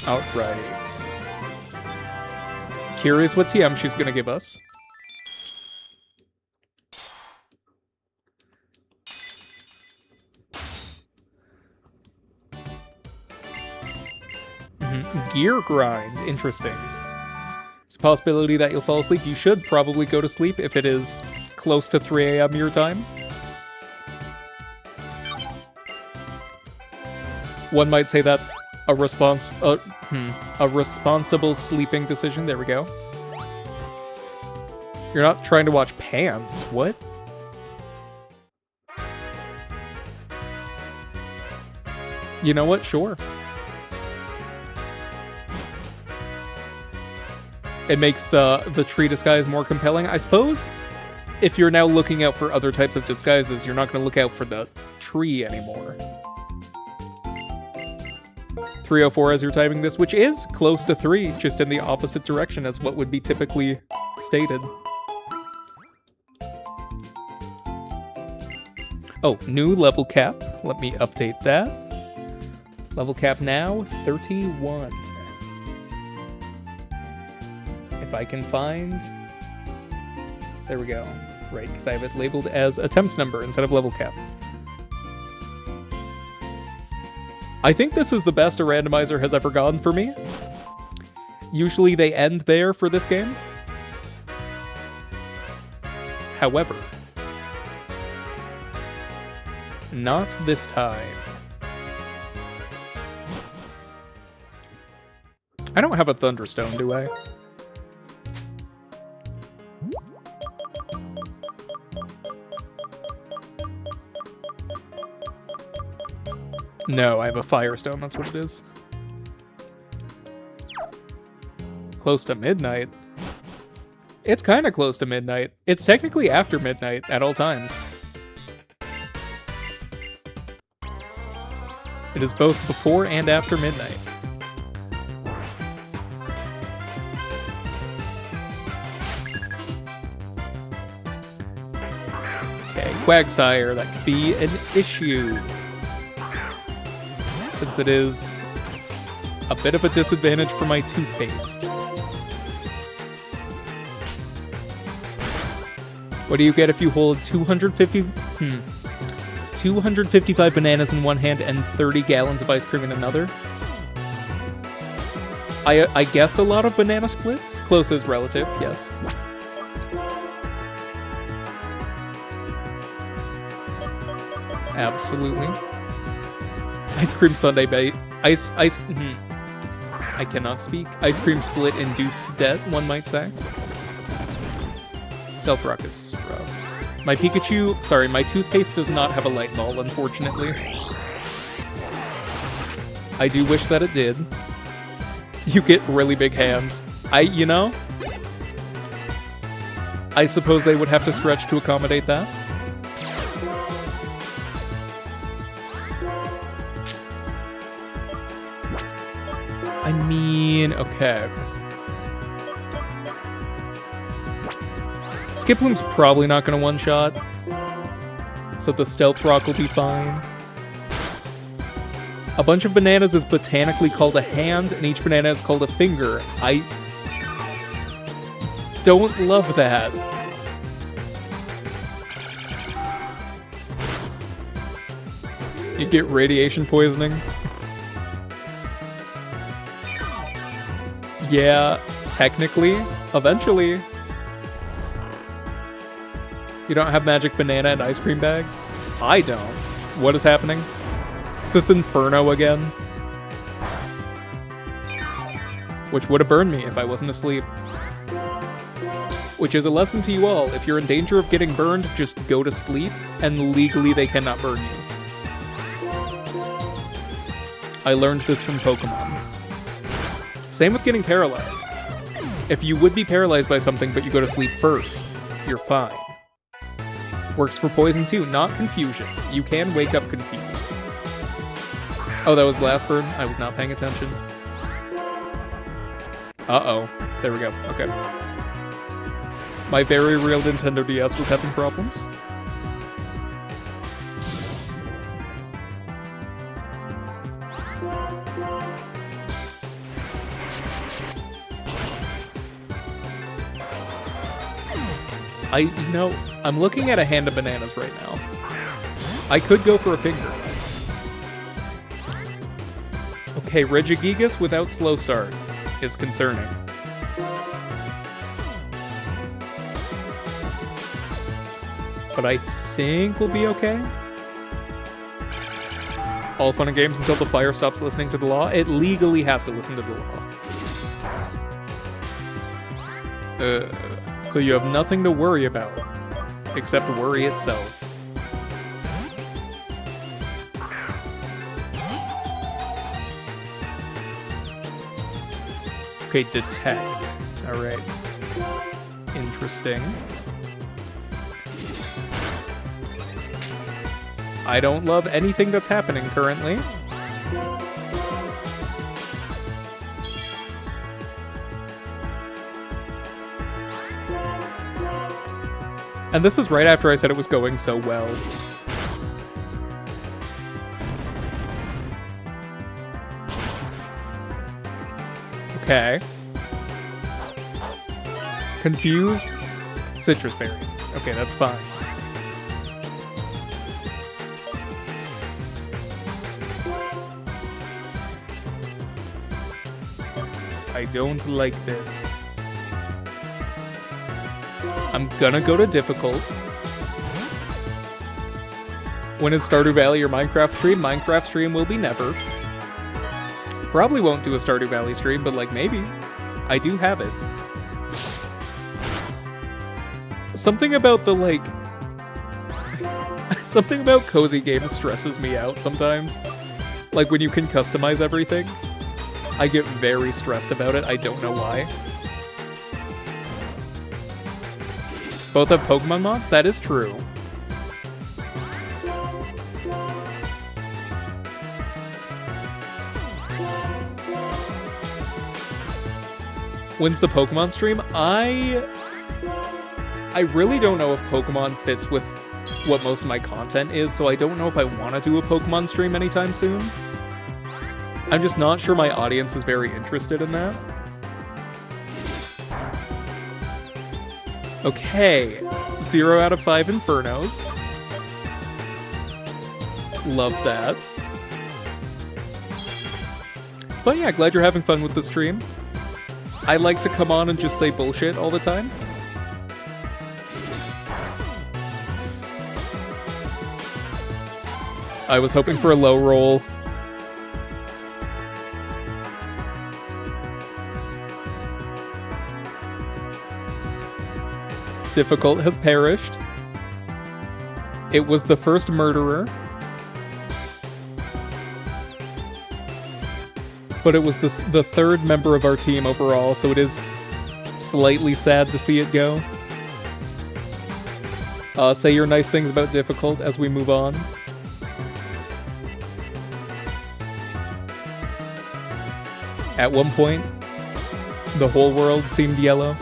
Outright. Curious what TM she's gonna give us. Gear Grind. Interesting. It's a possibility that you'll fall asleep. You should probably go to sleep if it is close to 3 a.m. your time. One might say that's a responsible sleeping decision. There we go. You're not trying to watch Pants. What? You know what? Sure. It makes the tree disguise more compelling. I suppose if you're now looking out for other types of disguises, you're not going to look out for the tree anymore. 304 as you're typing this, which is close to 3, just in the opposite direction as what would be typically stated. Oh, new level cap. Let me update that. Level cap now, 31. If I can find... There we go. Right, because I have it labeled as attempt number instead of level cap. I think this is the best a randomizer has ever gone for me. Usually they end there for this game. However, not this time. I don't have a Thunderstone, do I? No, I have a Firestone, that's what it is. Close to midnight. It's kind of close to midnight. It's technically after midnight at all times. It is both before and after midnight. Okay, Quagsire, that could be an issue. Since it is a bit of a disadvantage for my toothpaste. What do you get if you hold 255 bananas in one hand and 30 gallons of ice cream in another? I guess a lot of banana splits? Close is relative, yes. Absolutely. Ice cream sundae bait. I cannot speak. Ice cream split induced death, one might say. Stealth Rock is rough. My toothpaste does not have a light bulb, unfortunately. I do wish that it did. You get really big hands. I suppose they would have to stretch to accommodate that. I mean, okay. Skiploom's probably not going to one-shot, so the Stealth Rock will be fine. A bunch of bananas is botanically called a hand, and each banana is called a finger. I don't love that. You get radiation poisoning. Yeah, technically, eventually. You don't have magic banana and ice cream bags? I don't. What is happening? Is this Inferno again? Which would have burned me if I wasn't asleep. Which is a lesson to you all. If you're in danger of getting burned, just go to sleep, and legally they cannot burn you. I learned this from Pokemon. Same with getting paralyzed. If you would be paralyzed by something, but you go to sleep first, you're fine. Works for poison too, not confusion. You can wake up confused. Oh, that was Blast Burn? I was not paying attention. Uh-oh. There we go. Okay. My very real Nintendo DS was having problems. I'm looking at a hand of bananas right now. I could go for a finger. Okay, Regigigas without slow start is concerning. But I think we'll be okay. All fun and games until the fire stops listening to the law. It legally has to listen to the law. So you have nothing to worry about, except worry itself. Okay, detect. Alright. Interesting. I don't love anything that's happening currently. And this is right after I said it was going so well. Okay. Confused? Citrus berry. Okay, that's fine. I don't like this. I'm gonna go to difficult. When is Stardew Valley your Minecraft stream? Minecraft stream will be never. Probably won't do a Stardew Valley stream, but like maybe. I do have it. Something about the like... something about cozy games stresses me out sometimes. Like when you can customize everything. I get very stressed about it. I don't know why. Both have Pokemon mods? That is true. When's the Pokemon stream? I really don't know if Pokemon fits with what most of my content is, so I don't know if I want to do a Pokemon stream anytime soon. I'm just not sure my audience is very interested in that. Okay, 0 out of 5 Infernos. Love that. But yeah, glad you're having fun with the stream. I like to come on and just say bullshit all the time. I was hoping for a low roll. Difficult has perished. It was the first murderer. But it was the third member of our team overall, so it is slightly sad to see it go. Say your nice things about difficult as we move on. At one point, the whole world seemed yellow.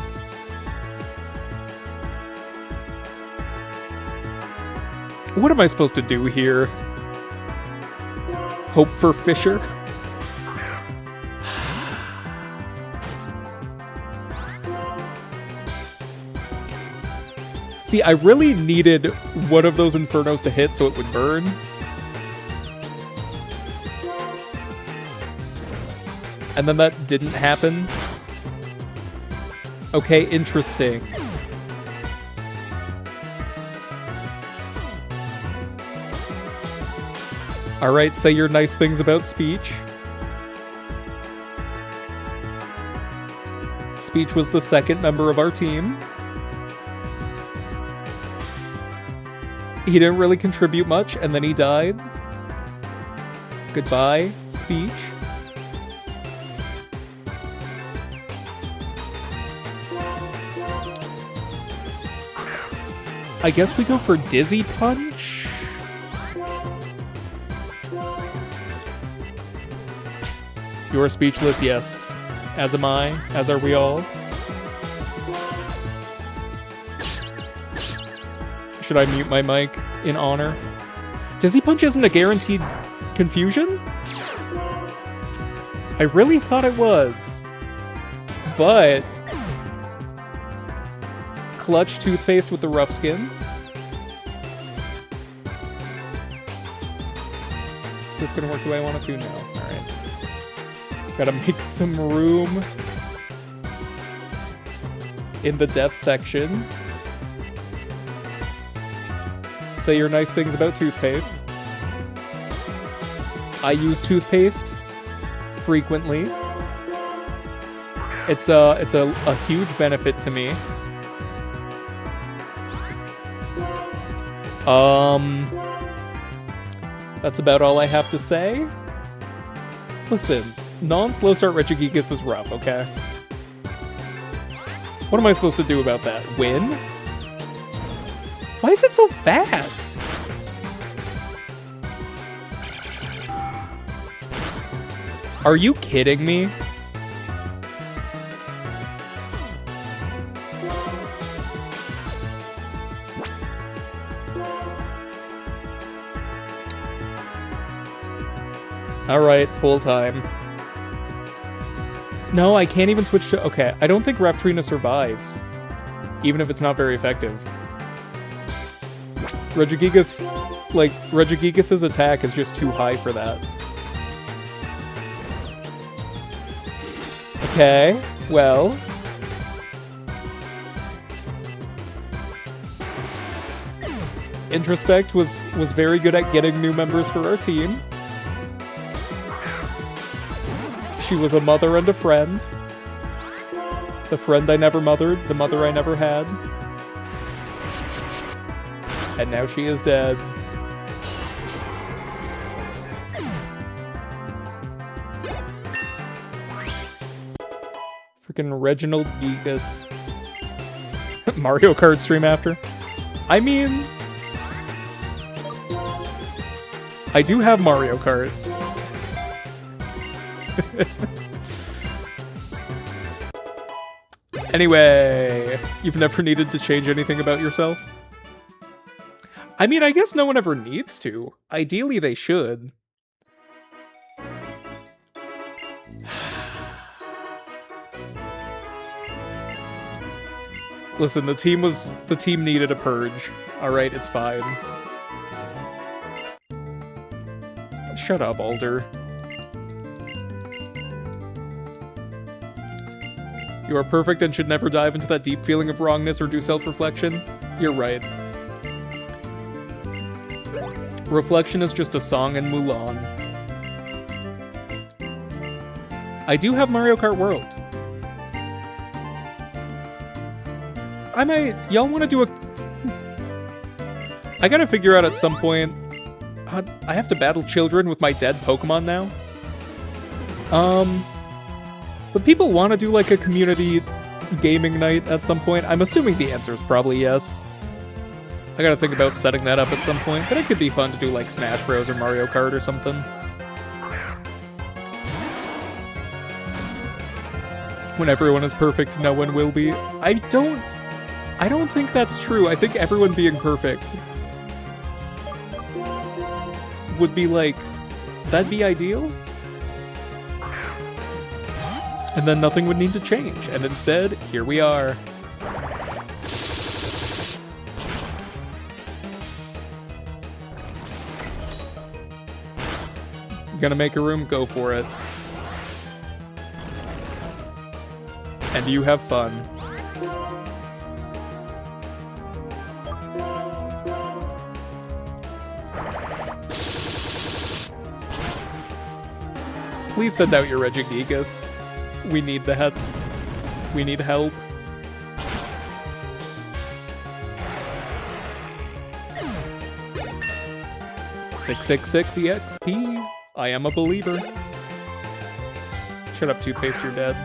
What am I supposed to do here? Hope for Fisher? See, I really needed one of those Infernos to hit so it would burn. And then that didn't happen. Okay, interesting. Alright, say your nice things about Speech. Speech was the second member of our team. He didn't really contribute much, and then he died. Goodbye, Speech. I guess we go for Dizzy Punch? You're speechless, yes. As am I, as are we all. Should I mute my mic in honor? Dizzy Punch isn't a guaranteed confusion? I really thought it was. But Clutch Toothpaste with the rough skin. Is this gonna work the way I want it to? No. Alright. Gotta make some room in the death section. Say your nice things about toothpaste. I use toothpaste frequently. It's a huge benefit to me. That's about all I have to say. Listen, non-slow start Regigigas is rough, okay? What am I supposed to do about that? Win? Why is it so fast? Are you kidding me? Alright, full time. No, I can't even switch to... Okay, I don't think Reptrina survives. Even if it's not very effective. Regigigas... Like, Regigigas' attack is just too high for that. Okay, well... Introspect was very good at getting new members for our team. She was a mother and a friend. The friend I never mothered, the mother I never had. And now she is dead. Freaking Reginald Gigas. Mario Kart stream after. I mean... I do have Mario Kart. Anyway, you've never needed to change anything about yourself? I mean, I guess no one ever needs to. Ideally, they should. Listen, the team needed a purge. Alright, it's fine. Shut up, Alder. You are perfect and should never dive into that deep feeling of wrongness or do self-reflection. You're right. Reflection is just a song in Mulan. I do have Mario Kart World. Y'all want to do a... I gotta figure out at some point... I have to battle children with my dead Pokemon now? But people want to do, like, a community gaming night at some point. I'm assuming the answer is probably yes. I gotta think about setting that up at some point, but it could be fun to do, like, Smash Bros. Or Mario Kart or something. When everyone is perfect, no one will be. I don't think that's true. I think everyone being perfect would be like, that'd be ideal. And then nothing would need to change. And instead, here we are. You gonna make a room? Go for it. And you have fun. Please send out your Regigigas. We need that. We need help. $666 EXP. I am a believer. Shut up, Toothpaste, you're dead.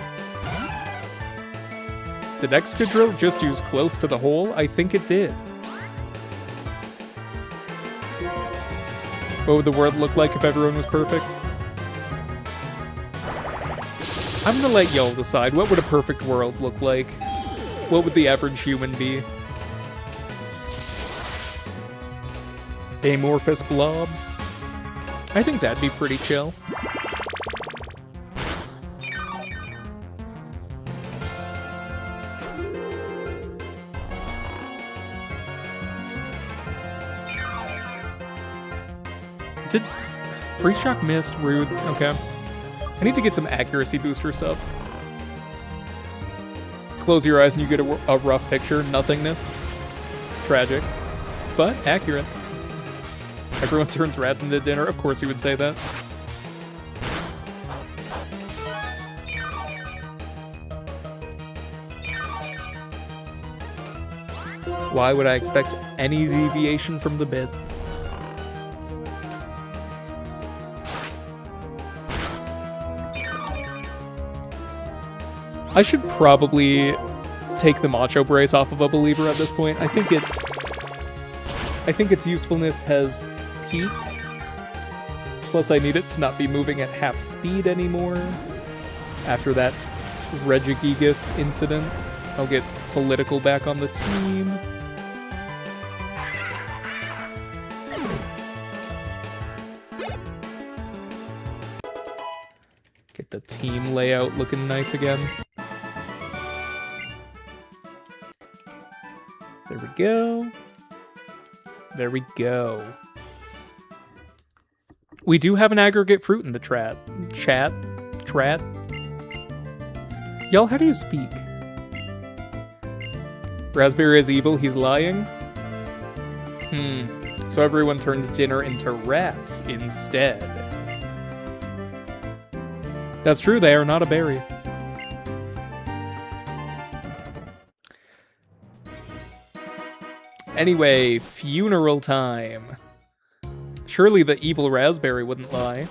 Did Excadrill just use close to the hole? I think it did. What would the world look like if everyone was perfect? I'm gonna let y'all decide. What would a perfect world look like? What would the average human be? Amorphous blobs? I think that'd be pretty chill. Did Free Shock missed? Rude. Okay. I need to get some accuracy booster stuff. Close your eyes and you get a rough picture. Nothingness. Tragic. But accurate. Everyone turns rats into dinner. Of course he would say that. Why would I expect any deviation from the bit? I should probably take the Macho Brace off of a believer at this point. I think its usefulness has peaked. Plus I need it to not be moving at half speed anymore. After that Regigigas incident, I'll get political back on the team. Get the team layout looking nice again. There we go. There we go. We do have an aggregate fruit in the chat. Y'all, how do you speak? Raspberry is evil, he's lying? So everyone turns dinner into rats instead. That's true, they are not a berry. Anyway, funeral time. Surely the evil raspberry wouldn't lie.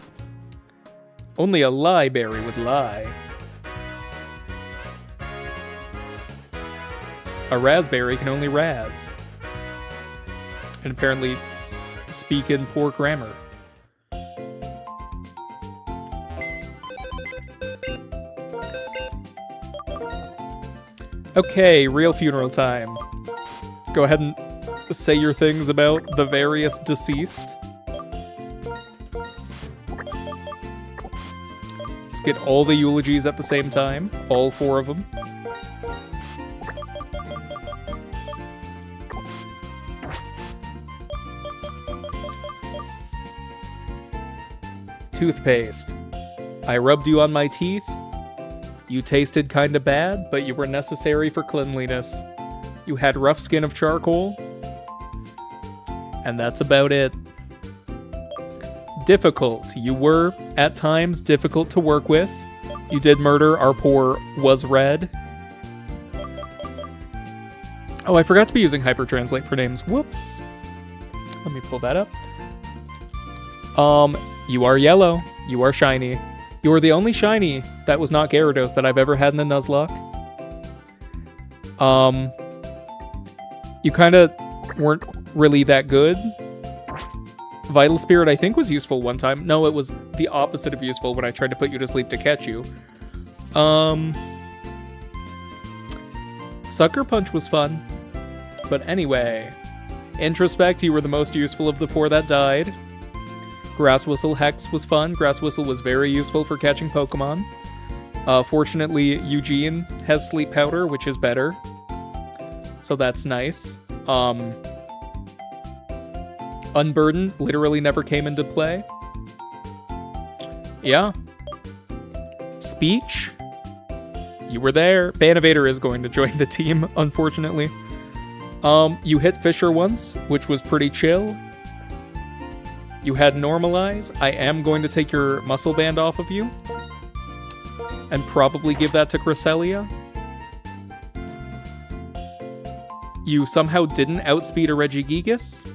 Only a lie-berry would lie. A raspberry can only razz. And apparently speak in poor grammar. Okay, real funeral time. Go ahead and say your things about the various deceased. Let's get all the eulogies at the same time. All 4 of them. Toothpaste. I rubbed you on my teeth. You tasted kinda bad, but you were necessary for cleanliness. You had rough skin of charcoal. And that's about it. Difficult. You were, at times, difficult to work with. You did murder our poor was red. Oh, I forgot to be using hypertranslate for names. Whoops. Let me pull that up. You are yellow. You are shiny. You are the only shiny that was not Gyarados that I've ever had in a Nuzlocke. You kind of weren't really that good. Vital Spirit, I think, was useful one time. No, it was the opposite of useful when I tried to put you to sleep to catch you. Sucker Punch was fun. But anyway, Introspect, you were the most useful of the 4 that died. Grass Whistle Hex was fun. Grass Whistle was very useful for catching Pokemon. Fortunately, Eugene has Sleep Powder, which is better. So that's nice. Unburden literally never came into play. Yeah. Speech. You were there. Banivator is going to join the team, unfortunately. You hit Fisher once, which was pretty chill. You had Normalize. I am going to take your Muscle Band off of you. And probably give that to Cresselia. You somehow didn't outspeed a Regigigas.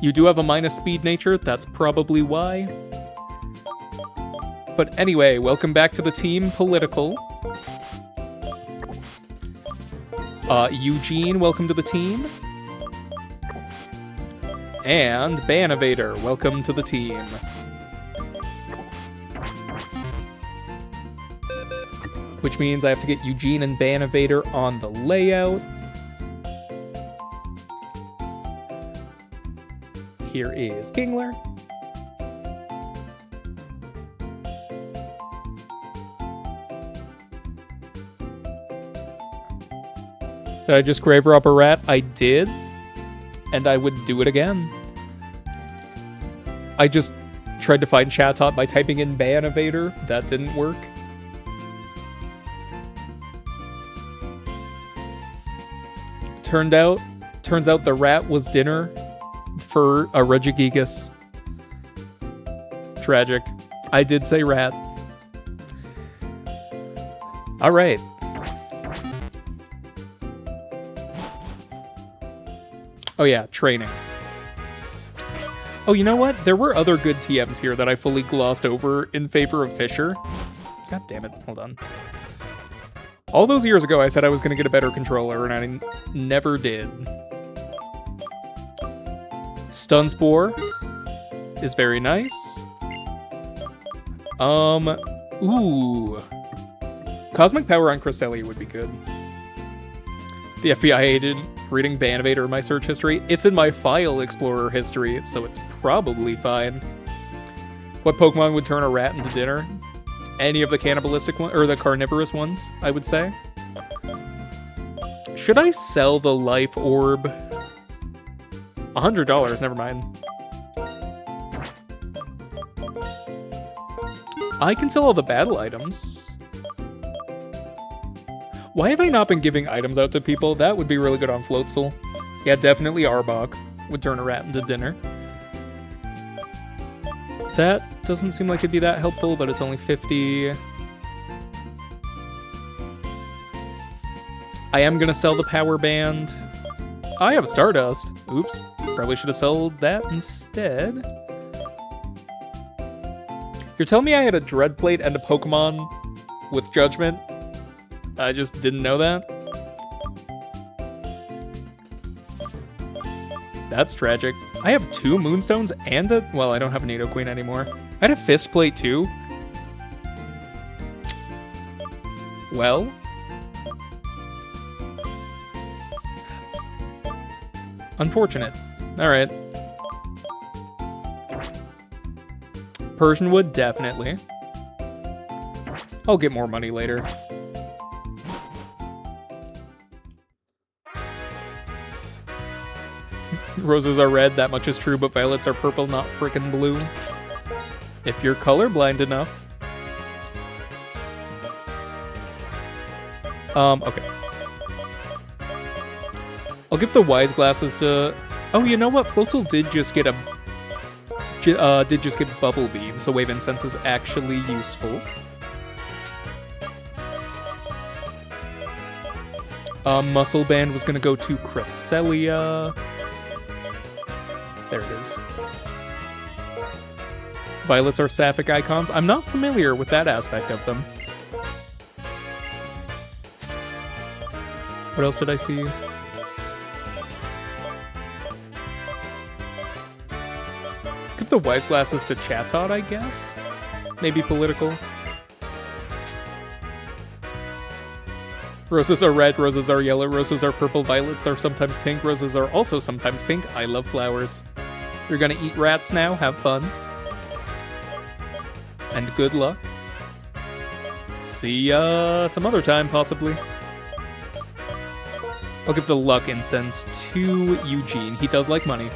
You do have a minus speed nature, that's probably why. But anyway, welcome back to the team, Political. Eugene, welcome to the team. And Banivator, welcome to the team. Which means I have to get Eugene and Banivator on the layout. Here is Kingler. Did I just grave rob a rat? I did. And I would do it again. I just tried to find Chatot by typing in Banivator. That didn't work. Turns out the rat was dinner for a Regigigas. Tragic. I did say rat. Alright. Oh yeah, training. Oh, you know what? There were other good TMs here that I fully glossed over in favor of Fisher. God damn it. Hold on. All those years ago, I said I was going to get a better controller, and I never did. Stun Spore is very nice. Ooh. Cosmic Power on Cresselia would be good. The FBI agent reading Banivator in my search history. It's in my File Explorer history, so it's probably fine. What Pokemon would turn a rat into dinner? Any of the cannibalistic ones, or the carnivorous ones, I would say. Should I sell the Life Orb? $100, never mind. I can sell all the battle items. Why have I not been giving items out to people? That would be really good on Floatzel. Yeah, definitely Arbok would turn a rat into dinner. That doesn't seem like it'd be that helpful, but it's only 50. I am gonna sell the Power Band. I have Stardust. Oops. Probably should have sold that instead. You're telling me I had a Dread Plate and a Pokemon with Judgment? I just didn't know that? That's tragic. I have 2 Moonstones and a... Well, I don't have a Nidoqueen anymore. I had a Fist Plate too. Well... Unfortunate. Alright. Persian Wood, definitely. I'll get more money later. Roses are red, that much is true, but violets are purple, not frickin' blue. If you're colorblind enough. Okay. I'll give the wise glasses to... Oh, you know what? Floatzel did just get Bubble Beam, so Wave Incense is actually useful. Muscle Band was gonna go to Cresselia. There it is. Violets are sapphic icons. I'm not familiar with that aspect of them. What else did I see? Give the wise glasses to Chatot, I guess? Maybe political. Roses are red, roses are yellow, roses are purple, violets are sometimes pink, roses are also sometimes pink. I love flowers. You're gonna eat rats now, have fun. And good luck. See ya some other time, possibly. I'll give the luck incense to Eugene. He does like money.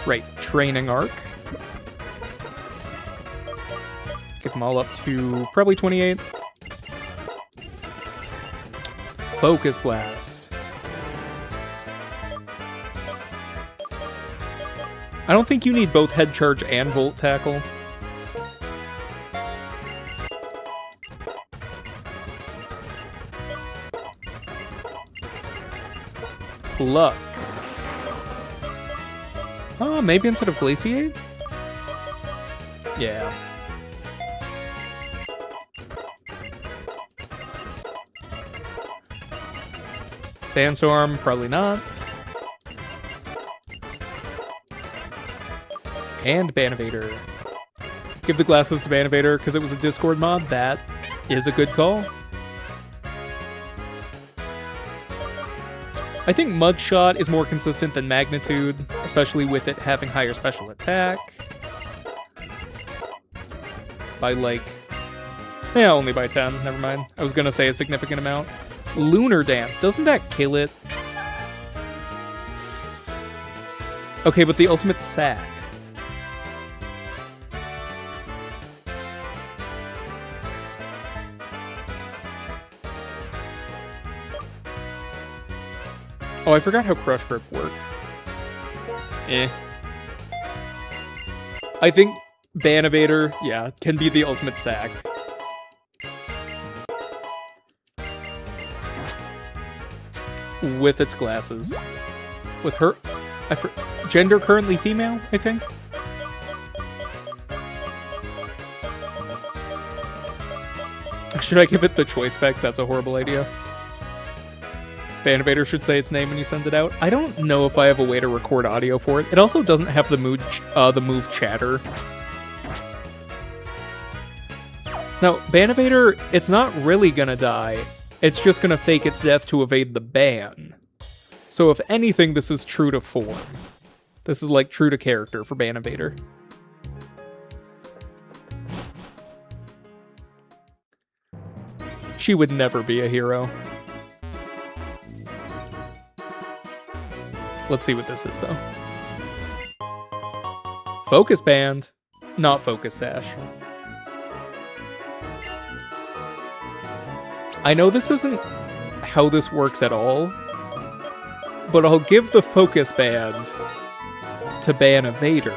Right, training arc. Get them all up to probably 28. Focus Blast. I don't think you need both Head Charge and Volt Tackle. Pluck. Oh, maybe instead of Glaciate? Yeah. Sandstorm, probably not. And Banivator. Give the glasses to Banivator because it was a Discord mod. That is a good call. I think Mudshot is more consistent than Magnitude, especially with it having higher special attack. By like... Yeah, only by 10. Never mind. I was gonna say a significant amount. Lunar Dance. Doesn't that kill it? Okay, but the ultimate sack. Oh, I forgot how Crush Grip worked. I think Banivator, yeah, can be the ultimate sack. With its glasses. With her... gender currently female, I think? Should I give it the choice specs? That's a horrible idea. Banivator should say its name when you send it out. I don't know if I have a way to record audio for it. It also doesn't have the move chatter. Now, Banivator, it's not really gonna die. It's just gonna fake its death to evade the ban. So if anything, this is true to form. This is like true to character for Banivator. She would never be a hero. Let's see what this is, though. Focus Band, not Focus Sash. I know this isn't how this works at all, but I'll give the Focus Band to Banivator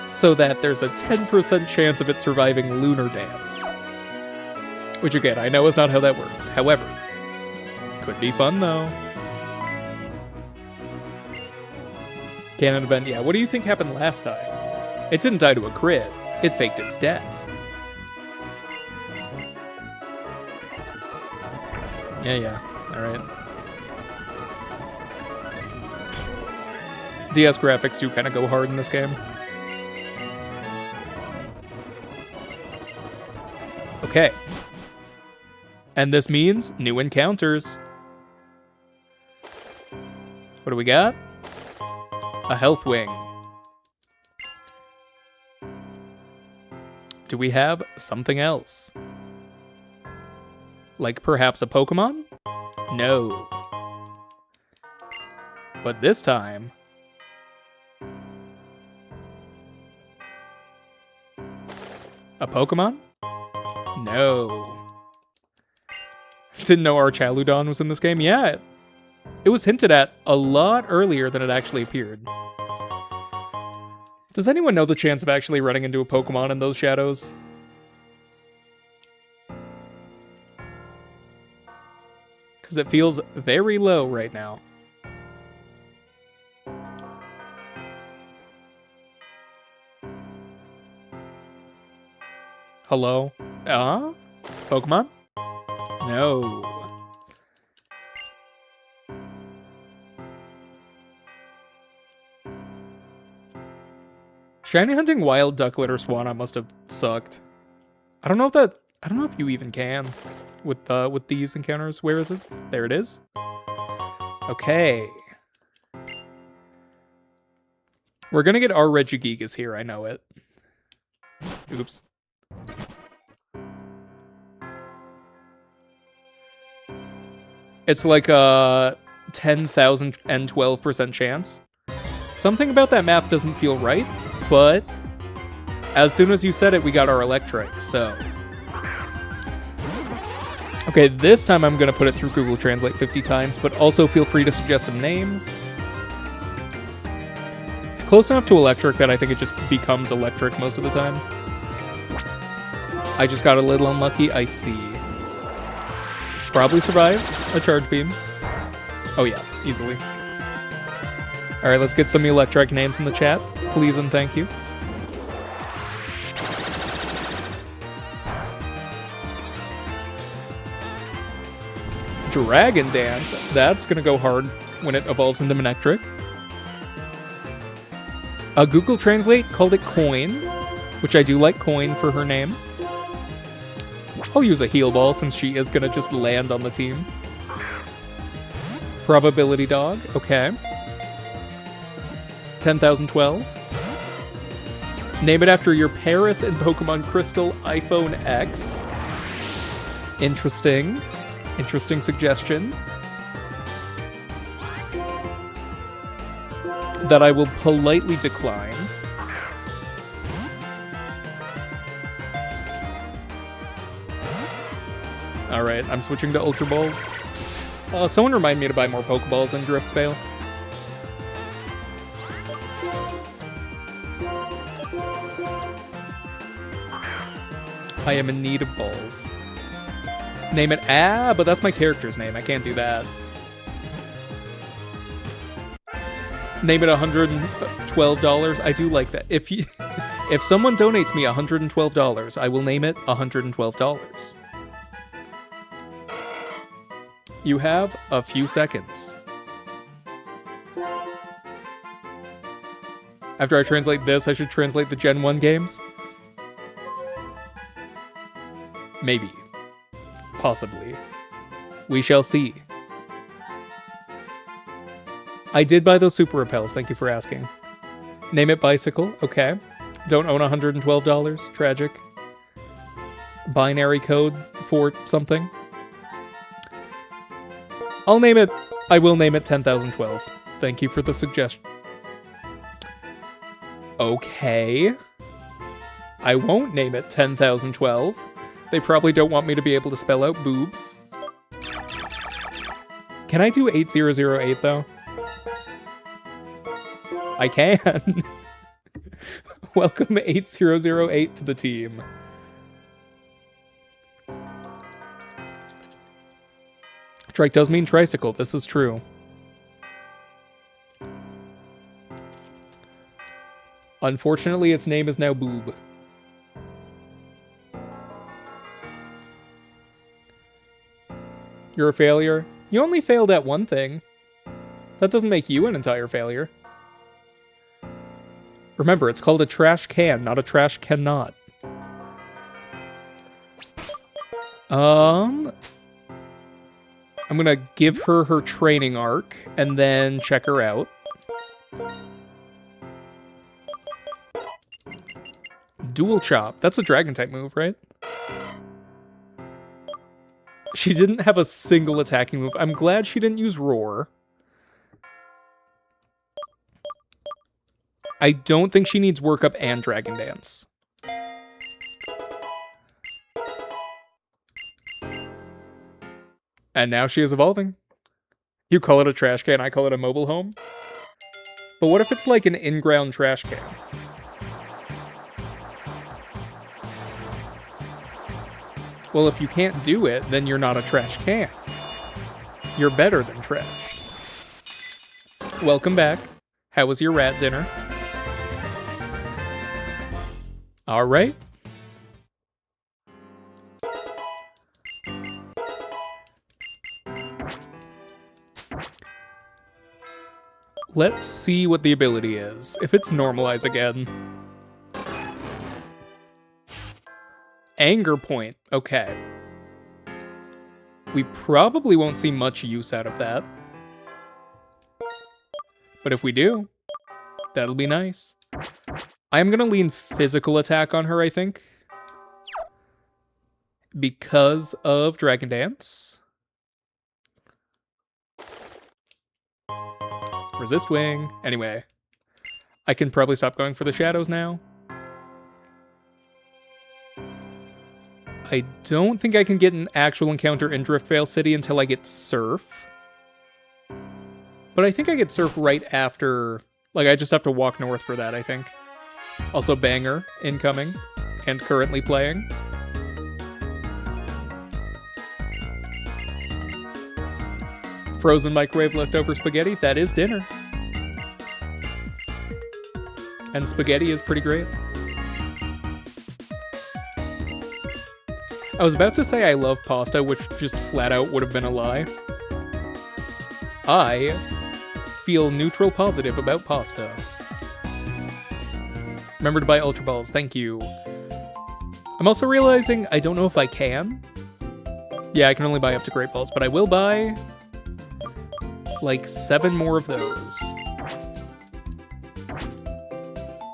so that there's a 10% chance of it surviving Lunar Dance. Which, again, I know is not how that works. However, could be fun, though. Canon event, yeah. What do you think happened last time? It didn't die to a crit. It faked its death. Yeah. Alright. DS graphics do kind of go hard in this game. Okay. And this means new encounters. What do we got? A Health Wing. Do we have something else? Like perhaps a Pokemon? No. But this time, A Pokemon? No. Didn't know Archaludon was in this game? Yeah, it was hinted at a lot earlier than it actually appeared. Does anyone know the chance of actually running into a Pokemon in those shadows? Because it feels very low right now. Hello? Pokemon? No. Shiny hunting wild ducklet or swanna must have sucked. I don't know if you even can with these encounters. Where is it? There it is. Okay. We're gonna get our Regigigas here, I know it. Oops. It's like a 10,012% chance. Something about that math doesn't feel right, but as soon as you said it, we got our Electric, so. Okay, this time I'm gonna put it through Google Translate 50 times, but also feel free to suggest some names. It's close enough to Electric that I think it just becomes Electric most of the time. I just got a little unlucky, I see. Probably survives a Charge Beam. Oh yeah, easily. Alright, let's get some Electric names in the chat. Please and thank you. Dragon Dance. That's gonna go hard when it evolves into Manectric. Google Translate called it Coin, which I do like Coin for her name. I'll use a Heal Ball since she is gonna just land on the team. Probability Dog, okay. 10,012. Name it after your Paris and Pokemon Crystal iPhone X. Interesting. Interesting suggestion. That I will politely decline. Alright, I'm switching to Ultra Balls. Someone remind me to buy more Pokeballs in Drift Veil. I am in need of balls. Name it. But that's my character's name. I can't do that. Name it $112. I do like that. If someone donates me $112, I will name it $112. You have a few seconds. After I translate this, I should translate the Gen 1 games? Maybe. Possibly. We shall see. I did buy those Super Repels, thank you for asking. Name it Bicycle, okay. Don't own $112, tragic. Binary code for something. I will name it 10,012. Thank you for the suggestion. Okay. I won't name it 10,012. They probably don't want me to be able to spell out boobs. Can I do 8008 though? I can. Welcome 8008 to the team. Trike does mean tricycle, this is true. Unfortunately, its name is now Boob. You're a failure. You only failed at one thing. That doesn't make you an entire failure. Remember, it's called a trash can, not a trash cannot. I'm gonna give her her training arc, and then check her out. Dual Chop. That's a Dragon-type move, right? She didn't have a single attacking move. I'm glad she didn't use Roar. I don't think she needs Work Up and Dragon Dance. And now she is evolving. You call it a trash can, I call it a mobile home. But what if it's like an in-ground trash can? Well, if you can't do it, then you're not a trash can. You're better than trash. Welcome back. How was your rat dinner? All right. Let's see what the ability is. If it's normalize again. Anger point. Okay. We probably won't see much use out of that. But if we do, that'll be nice. I'm gonna lean physical attack on her, I think. Because of Dragon Dance. Resist Wing. Anyway. I can probably stop going for the shadows now. I don't think I can get an actual encounter in Driftveil City until I get Surf. But I think I get Surf right after... Like, I just have to walk north for that, I think. Also, Banger, incoming, and currently playing. Frozen microwave leftover spaghetti, that is dinner. And spaghetti is pretty great. I was about to say I love pasta, which just flat out would have been a lie. I feel neutral positive about pasta. Remember to buy Ultra Balls, thank you. I'm also realizing I don't know if I can. Yeah, I can only buy up to Great Balls, but I will buy like 7 more of those.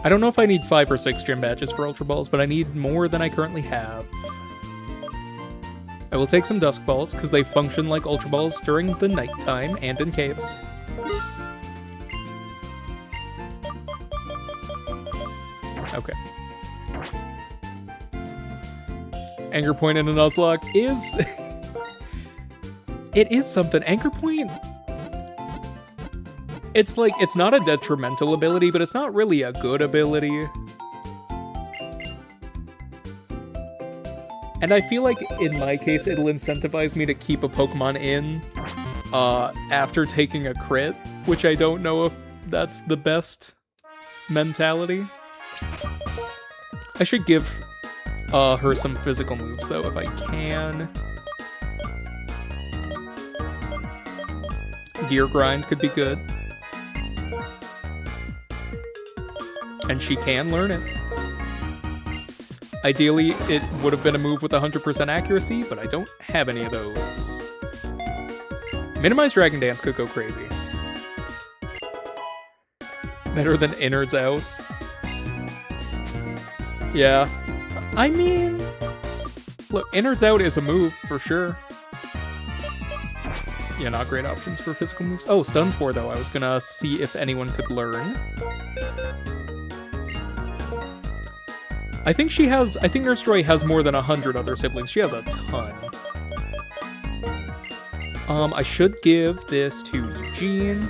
I don't know if I need 5 or 6 gym badges for Ultra Balls, but I need more than I currently have. I will take some Dusk Balls, because they function like Ultra Balls during the nighttime and in caves. Okay. Anger Point in a Nuzlocke is... It is something. Anger Point... It's like, it's not a detrimental ability, but it's not really a good ability. And I feel like, in my case, it'll incentivize me to keep a Pokemon in after taking a crit, which I don't know if that's the best mentality. I should give her some physical moves, though, if I can. Gear Grind could be good. And she can learn it. Ideally, it would have been a move with 100% accuracy, but I don't have any of those. Minimized Dragon Dance could go crazy. Better than Innards Out. Yeah. I mean... Look, Innards Out is a move, for sure. Yeah, not great options for physical moves. Oh, Stun Spore, though. I was gonna see if anyone could learn. I think Nurse Joy has more than 100 other siblings. She has a ton. I should give this to Eugene.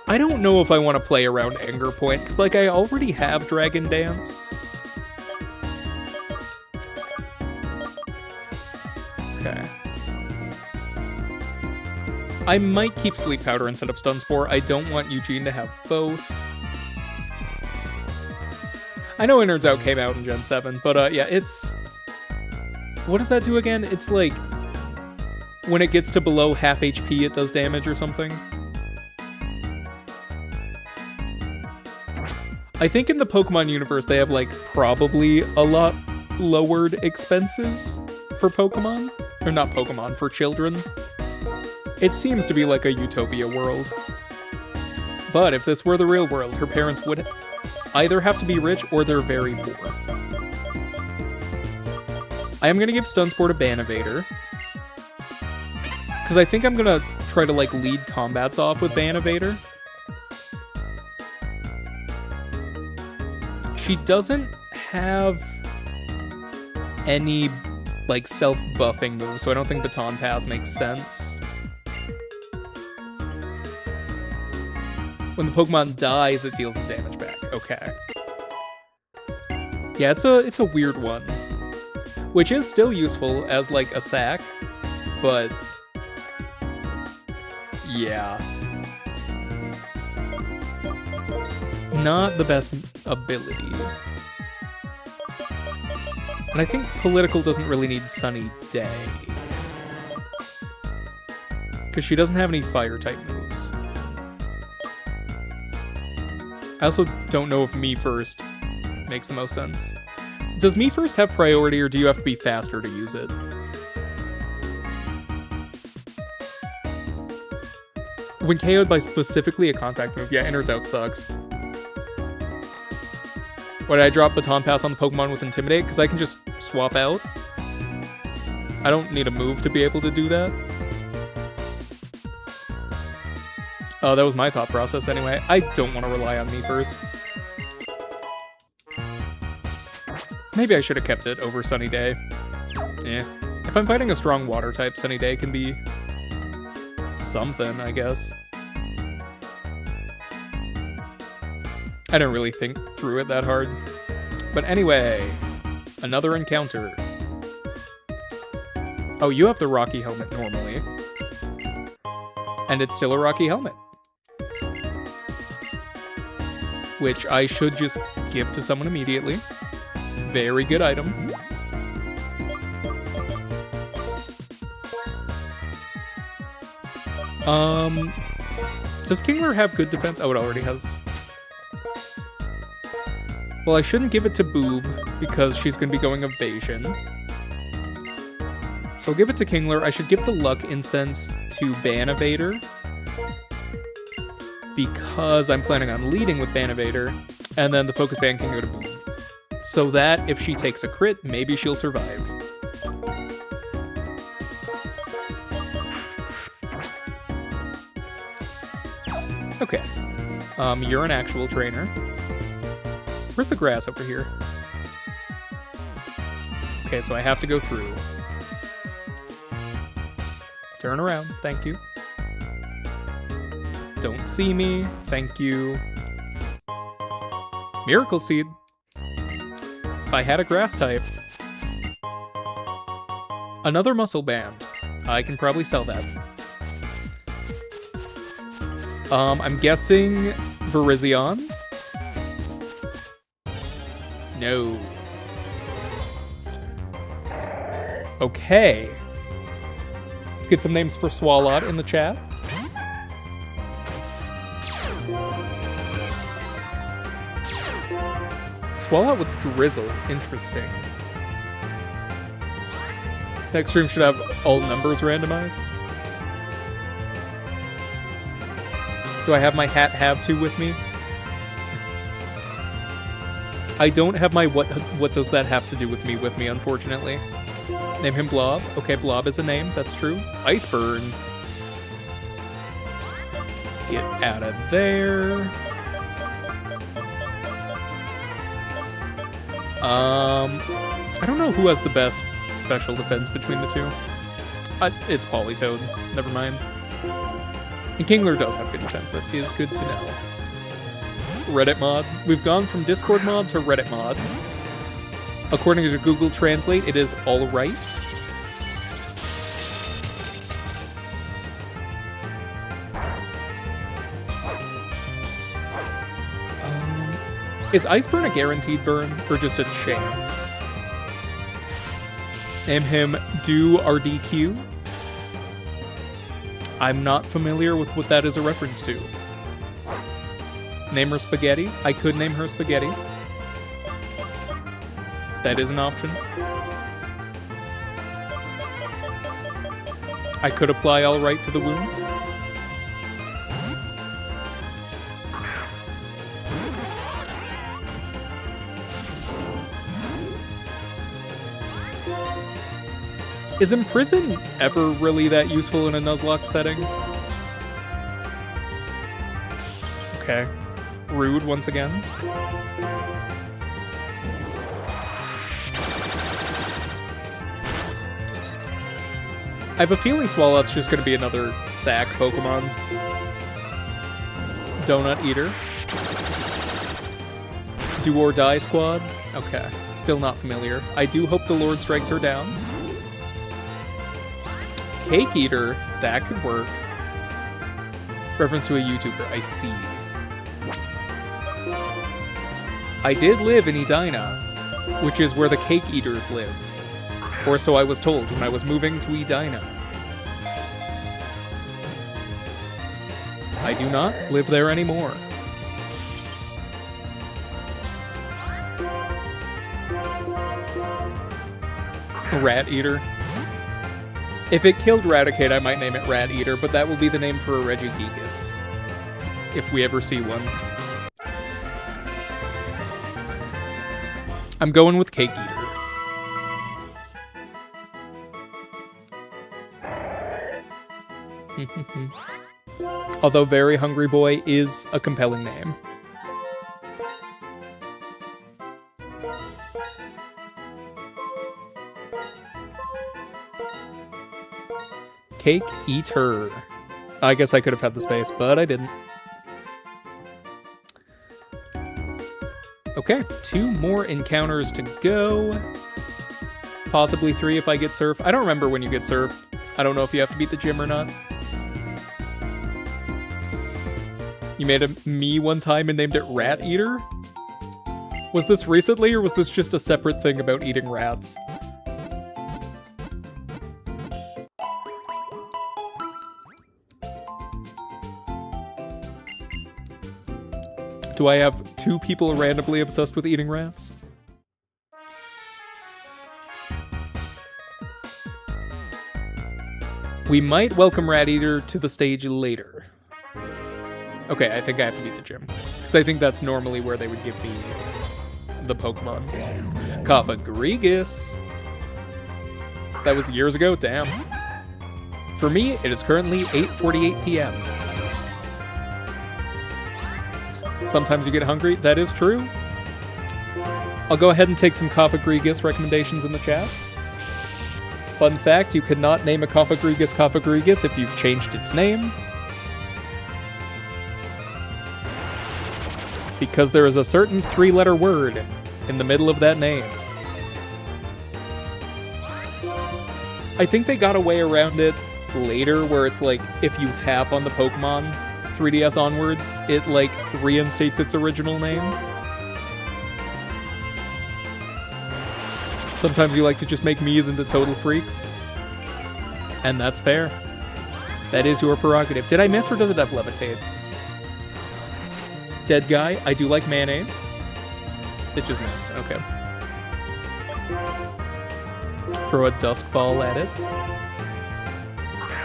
I don't know if I want to play around Anger Point, because, like, I already have Dragon Dance. Okay. I might keep Sleep Powder instead of Stun Spore. I don't want Eugene to have both. I know Innards Out came out in Gen 7, but yeah, it's... What does that do again? It's like... When it gets to below half HP, it does damage or something. I think in the Pokemon universe, they have, like, probably a lot lowered expenses for Pokemon. Or not Pokemon, for children. It seems to be like a utopia world. But if this were the real world, her parents would either have to be rich or they're very poor. I am going to give Stun Spore to Banivator. Because I think I'm going to try to, like, lead combats off with Banivator. She doesn't have any like, self-buffing move, so I don't think Baton Pass makes sense. When the Pokemon dies, it deals the damage back. Okay. Yeah, it's a weird one. Which is still useful as, like, a sack, but... yeah. Not the best ability. And I think Political doesn't really need Sunny Day. Because she doesn't have any Fire-type moves. I also don't know if Me First makes the most sense. Does Me First have priority, or do you have to be faster to use it? When KO'd by specifically a contact move, yeah, Inners Out sucks. Why did I drop Baton Pass on the Pokemon with Intimidate? Because I can just swap out. I don't need a move to be able to do that. Oh, that was my thought process anyway. I don't want to rely on Me First. Maybe I should have kept it over Sunny Day. Yeah. If I'm fighting a strong water type, Sunny Day can be something, I guess. I didn't really think through it that hard. But anyway, another encounter. Oh, you have the Rocky Helmet normally. And it's still a Rocky Helmet. Which I should just give to someone immediately. Very good item. Does Kingler have good defense? Oh, it already has. Well, I shouldn't give it to Boob, because she's going to be going Evasion. So I'll give it to Kingler. I should give the Luck Incense to Banivator, because I'm planning on leading with Banivator, and then the Focus Band can go to Boob. So that, if she takes a crit, maybe she'll survive. Okay. You're an actual trainer. Where's the grass over here? Okay, so I have to go through. Turn around, thank you. Don't see me, thank you. Miracle Seed. If I had a grass type. Another Muscle Band. I can probably sell that. I'm guessing Virizion. No. Okay. Let's get some names for Swalot in the chat. Swalot with Drizzle. Interesting. Next stream should have all numbers randomized. Do I have my hat have to with me? I don't have my what does that have to do with me, unfortunately. Name him Blob. Okay, Blob is a name, that's true. Iceburn. Let's get out of there. I don't know who has the best special defense between the two. It's Politoed. Never mind. And Kingler does have good defense. That is good to know. Reddit mod. We've gone from Discord mod to Reddit mod. According to Google Translate, it is alright. Is Iceburn a guaranteed burn, or just a chance? Name him Do RDQ. I'm not familiar with what that is a reference to. Name her Spaghetti. I could name her Spaghetti. That is an option. I could apply All Right to the wound. Is Imprison ever really that useful in a Nuzlocke setting? Okay. Rude once again. I have a feeling Swalot's just going to be another sack Pokemon. Donut Eater. Do or Die Squad. Okay, still not familiar. I do hope the Lord strikes her down. Cake Eater, that could work. Reference to a YouTuber, I see. I did live in Edina, which is where the Cake Eaters live. Or so I was told when I was moving to Edina. I do not live there anymore. Rat Eater. If it killed Raticate, I might name it Rat Eater, but that will be the name for a Regigigas. If we ever see one. I'm going with Cake Eater. Although Very Hungry Boy is a compelling name. Cake Eater. I guess I could have had the space, but I didn't. Okay, 2 more encounters to go. Possibly 3 if I get Surf. I don't remember when you get Surf. I don't know if you have to beat the gym or not. You made a me one time and named it Rat Eater? Was this recently, or was this just a separate thing about eating rats? Do I have 2 people randomly obsessed with eating rats? We might welcome Rat Eater to the stage later. Okay, I think I have to beat the gym. Because I think that's normally where they would give me the Pokemon. Cofagrigus. That was years ago? Damn. For me, it is currently 8:48 p.m. Sometimes you get hungry. That is true. I'll go ahead and take some Cofagrigus recommendations in the chat. Fun fact, you cannot name a Cofagrigus if you've changed its name. Because there is a certain 3-letter word in the middle of that name. I think they got a way around it later where it's like, if you tap on the Pokemon 3DS onwards, it like reinstates its original name. Sometimes you like to just make Miis into total freaks. And that's fair. That is your prerogative. Did I miss, or does it have Levitate? Dead guy, I do like mayonnaise. It just missed, okay. Throw a dusk ball at it.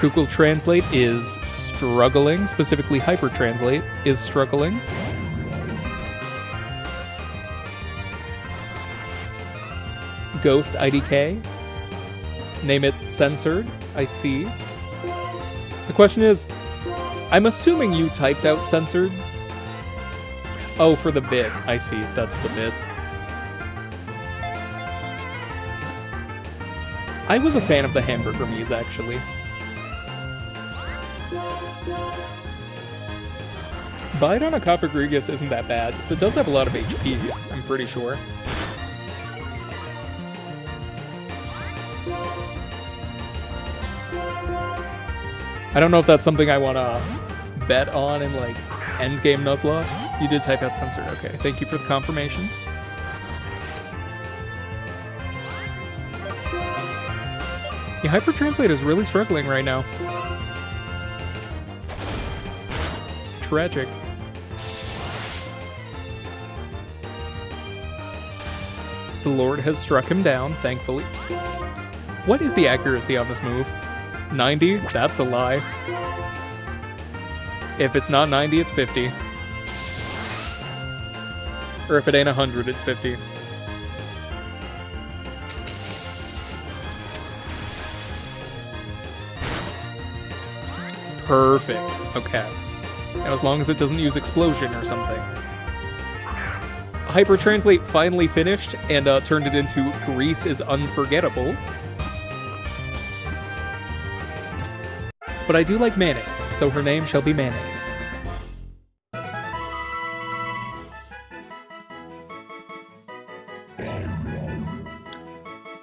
Google Translate is struggling, specifically Hyper Translate is struggling. Ghost IDK. Name it censored, I see. The question is, I'm assuming you typed out censored. Oh, for the bit. I see, that's the bit. I was a fan of the hamburger Miis, actually. Bite on a Cofagrigus isn't that bad, because it does have a lot of HP, I'm pretty sure. I don't know if that's something I want to bet on in, like, endgame Nuzlocke. You did type out censored, okay. Thank you for the confirmation. Yeah, Hyper Translate is really struggling right now. Tragic. The Lord has struck him down, thankfully. What is the accuracy on this move? 90? That's a lie. If it's not 90, it's 50. Or if it ain't 100, it's 50. Perfect. Okay. Now, as long as it doesn't use Explosion or something. Hyper Translate finally finished and turned it into Grease is Unforgettable. But I do like mayonnaise, so her name shall be Mayonnaise.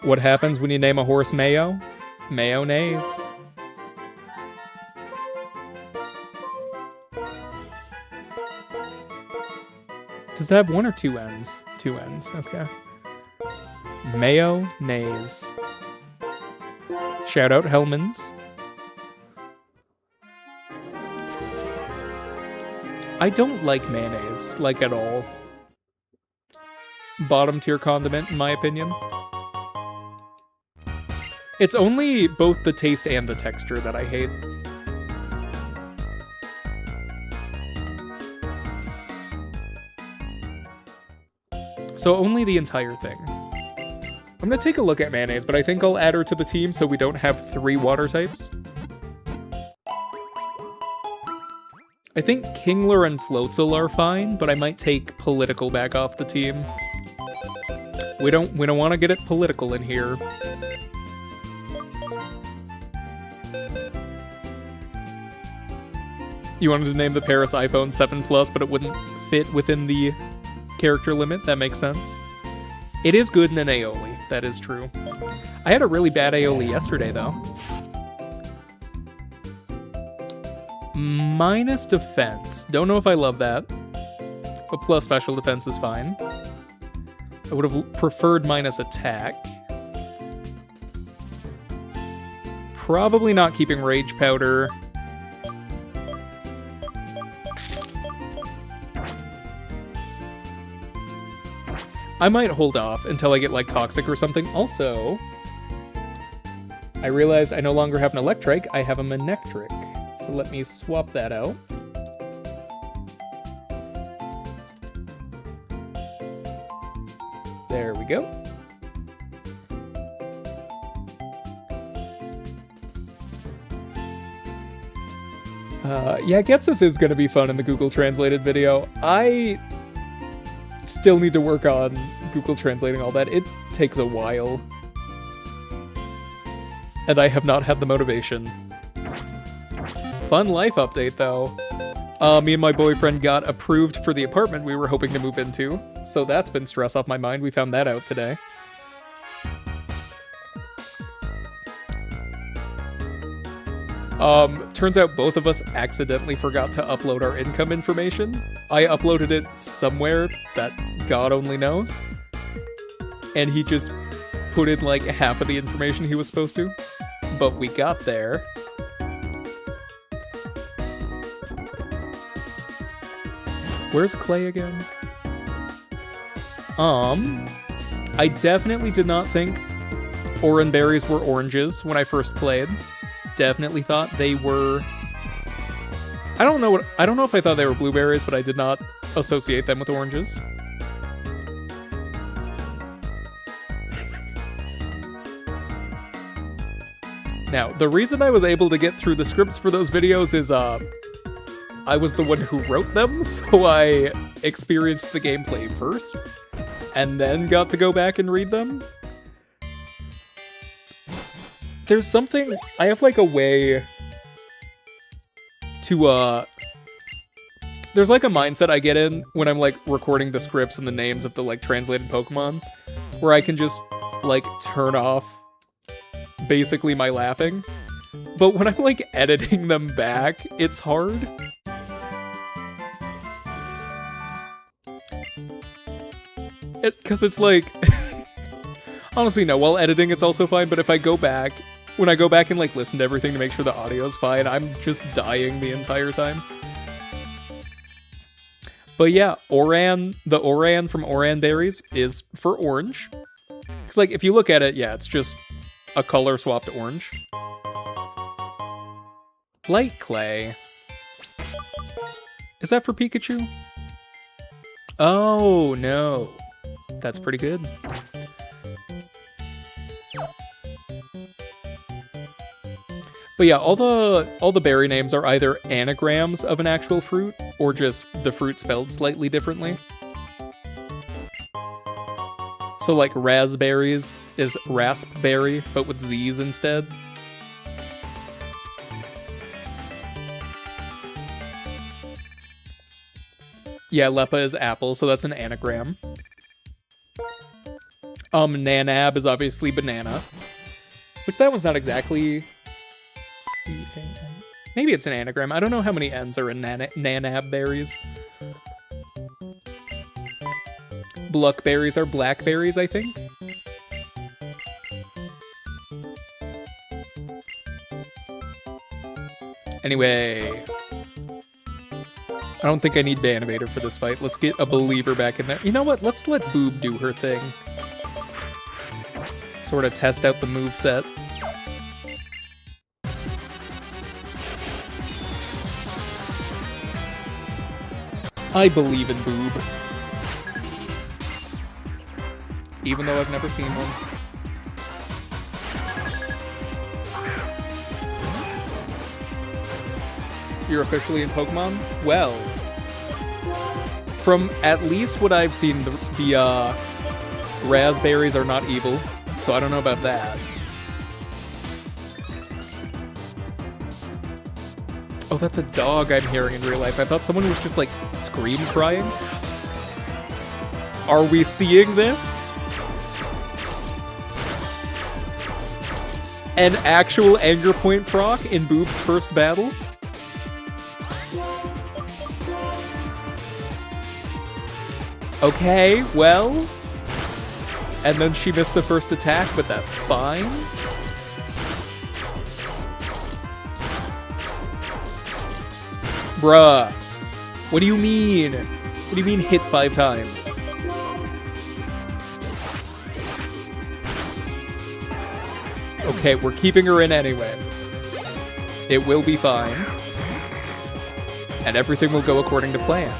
What happens when you name a horse Mayo? Mayonnaise. Does that have one or two N's? Two N's, okay. Mayonnaise. Shout out Hellman's. I don't like mayonnaise, like at all. Bottom tier condiment, in my opinion. It's only both the taste and the texture that I hate. So only the entire thing. I'm gonna take a look at mayonnaise, but I think I'll add her to the team so we don't have 3 water types. I think Kingler and Floatzel are fine, but I might take Political back off the team. We don't want to get it political in here. You wanted to name the Paris iPhone 7 Plus, but it wouldn't fit within the character limit. That makes sense. It is good in an aioli. That is true. I had a really bad aioli yesterday, though. Minus defense. Don't know if I love that. But plus special defense is fine. I would have preferred minus attack. Probably not keeping Rage Powder. I might hold off until I get, like, Toxic or something. Also, I realized I no longer have an Electrike, I have a Manectric. So let me swap that out. There we go. Yeah, Getsus is going to be fun in the Google Translated video. I still need to work on Google translating all that. It takes a while. And I have not had the motivation. Fun life update, though. Me and my boyfriend got approved for the apartment we were hoping to move into. So that's been stress off my mind. We found that out today. Turns out both of us accidentally forgot to upload our income information. I uploaded it somewhere that God only knows. And he just put in like half of the information he was supposed to. But we got there. Where's Clay again? I definitely did not think Oran berries were oranges when I first played. Definitely thought they were... I don't know if I thought they were blueberries, but I did not associate them with oranges. Now, the reason I was able to get through the scripts for those videos is, I was the one who wrote them, so I experienced the gameplay first, and then got to go back and read them. There's something... I have, like, a way to, there's, like, a mindset I get in when I'm, like, recording the scripts and the names of the, like, translated Pokemon, where I can just, like, turn off, basically, my laughing. But when I'm, like, editing them back, it's hard. Because it's, like... Honestly, no, while editing it's also fine, but if I go back... When I go back and, like, listen to everything to make sure the audio's fine, I'm just dying the entire time. But yeah, Oran, the Oran from Oran Berries is for orange. Because, like, if you look at it, yeah, it's just a color-swapped orange. Light Clay. Is that for Pikachu? Oh, no. That's pretty good. But yeah, all the berry names are either anagrams of an actual fruit, or just the fruit spelled slightly differently. So like raspberries is raspberry, but with Z's instead. Yeah, Lepa is apple, so that's an anagram. Nanab is obviously banana. Which that one's not exactly... Maybe it's an anagram. I don't know how many N's are in nanab berries. Bluckberries are blackberries, I think. Anyway... I don't think I need Naveda for this fight. Let's get a believer back in there. You know what? Let's let Boob do her thing. Sort of test out the moveset. I believe in Boob. Even though I've never seen one. You're officially in Pokemon? Well, from at least what I've seen, the raspberries are not evil, so I don't know about that. Oh, that's a dog I'm hearing in real life. I thought someone was just, like, scream crying. Are we seeing this? An actual anger point proc in Boob's first battle? Okay, well... And then she missed the first attack, but that's fine. Bruh. What do you mean? What do you mean hit 5 times? Okay, we're keeping her in anyway. It will be fine. And everything will go according to plan.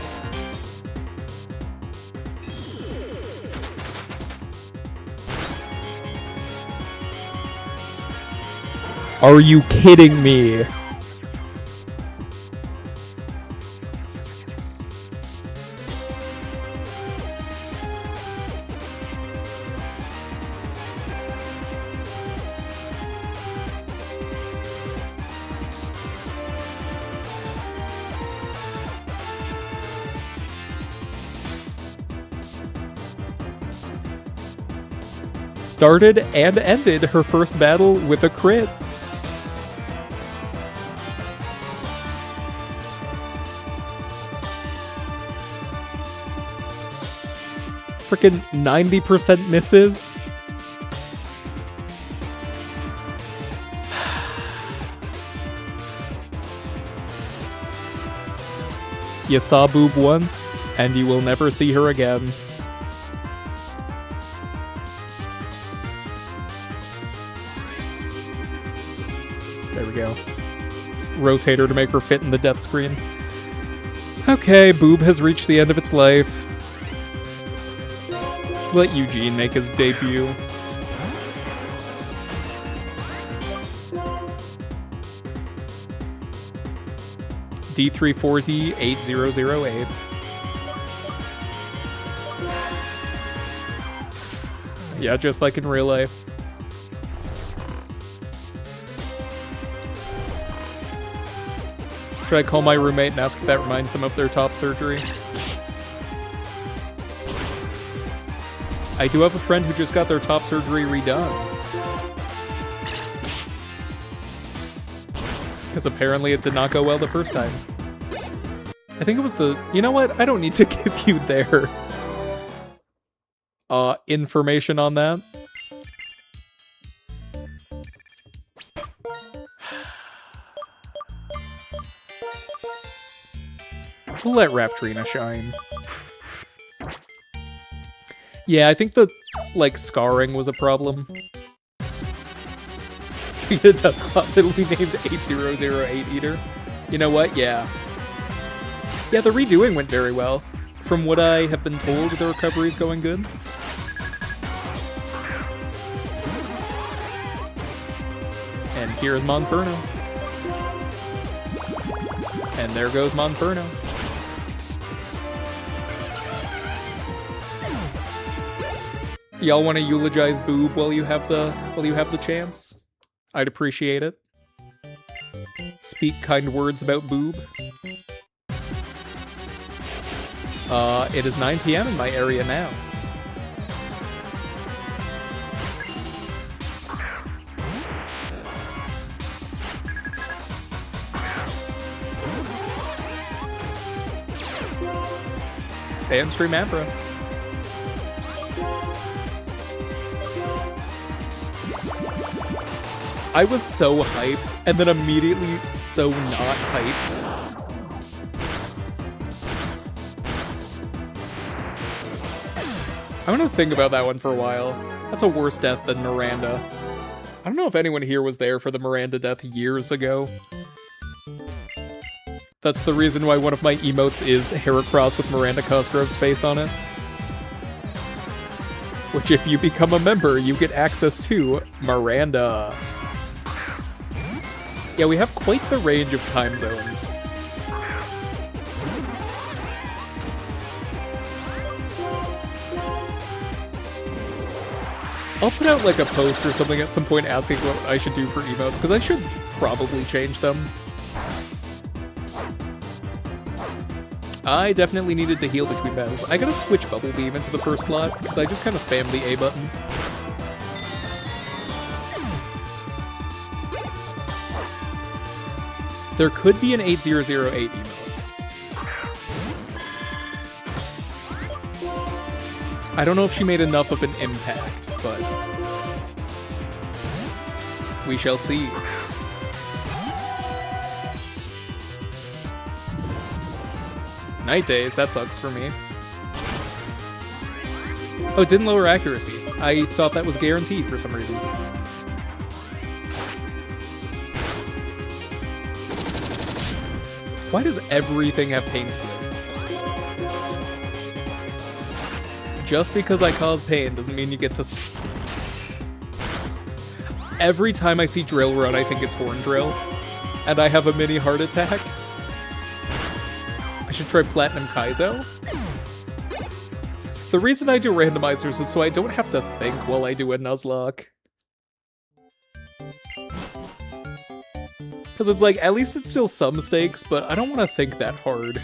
Are you kidding me? Started and ended her first battle with a crit. Frickin' 90% misses. You saw Boob once, and you will never see her again. There we go. Rotate her to make her fit in the death screen. Okay, Boob has reached the end of its life. Let Eugene make his debut. D34D8008. Yeah, just like in real life. Should I call my roommate and ask if that reminds them of their top surgery? I do have a friend who just got their top surgery redone. Because apparently it did not go well the first time. I think it was the... You know what? I don't need to give you their... information on that. We'll let Raftrina shine. Yeah, I think the, like, scarring was a problem. The Dusclops, it'll be named 8008 Eater. You know what? Yeah. Yeah, the redoing went very well. From what I have been told, the recovery's going good. And here's Monferno. And there goes Monferno. Y'all want to eulogize Boob while you have the chance? I'd appreciate it. Speak kind words about Boob. It is 9 p.m. in my area now. Sandstream Abra. I was so hyped, and then immediately so not hyped. I'm gonna think about that one for a while. That's a worse death than Miranda. I don't know if anyone here was there for the Miranda death years ago. That's the reason why one of my emotes is Heracross with Miranda Cosgrove's face on it. Which, if you become a member, you get access to Miranda. Yeah, we have quite the range of time zones. I'll put out like a post or something at some point asking what I should do for emotes, because I should probably change them. I definitely needed to heal between battles. I gotta switch Bubble Beam into the first slot, because I just kind of spammed the A button. There could be an 8008 emote. I don't know if she made enough of an impact, but we shall see. Night days, that sucks for me. Oh, it didn't lower accuracy. I thought that was guaranteed for some reason. Why does everything have pain split? Just because I cause pain doesn't mean you get to... Every time I see Drill Run, I think it's Horn Drill. And I have a mini heart attack. I should try Platinum Kaizo. The reason I do randomizers is so I don't have to think while I do a Nuzlocke. Because it's like, at least it's still some stakes, but I don't want to think that hard.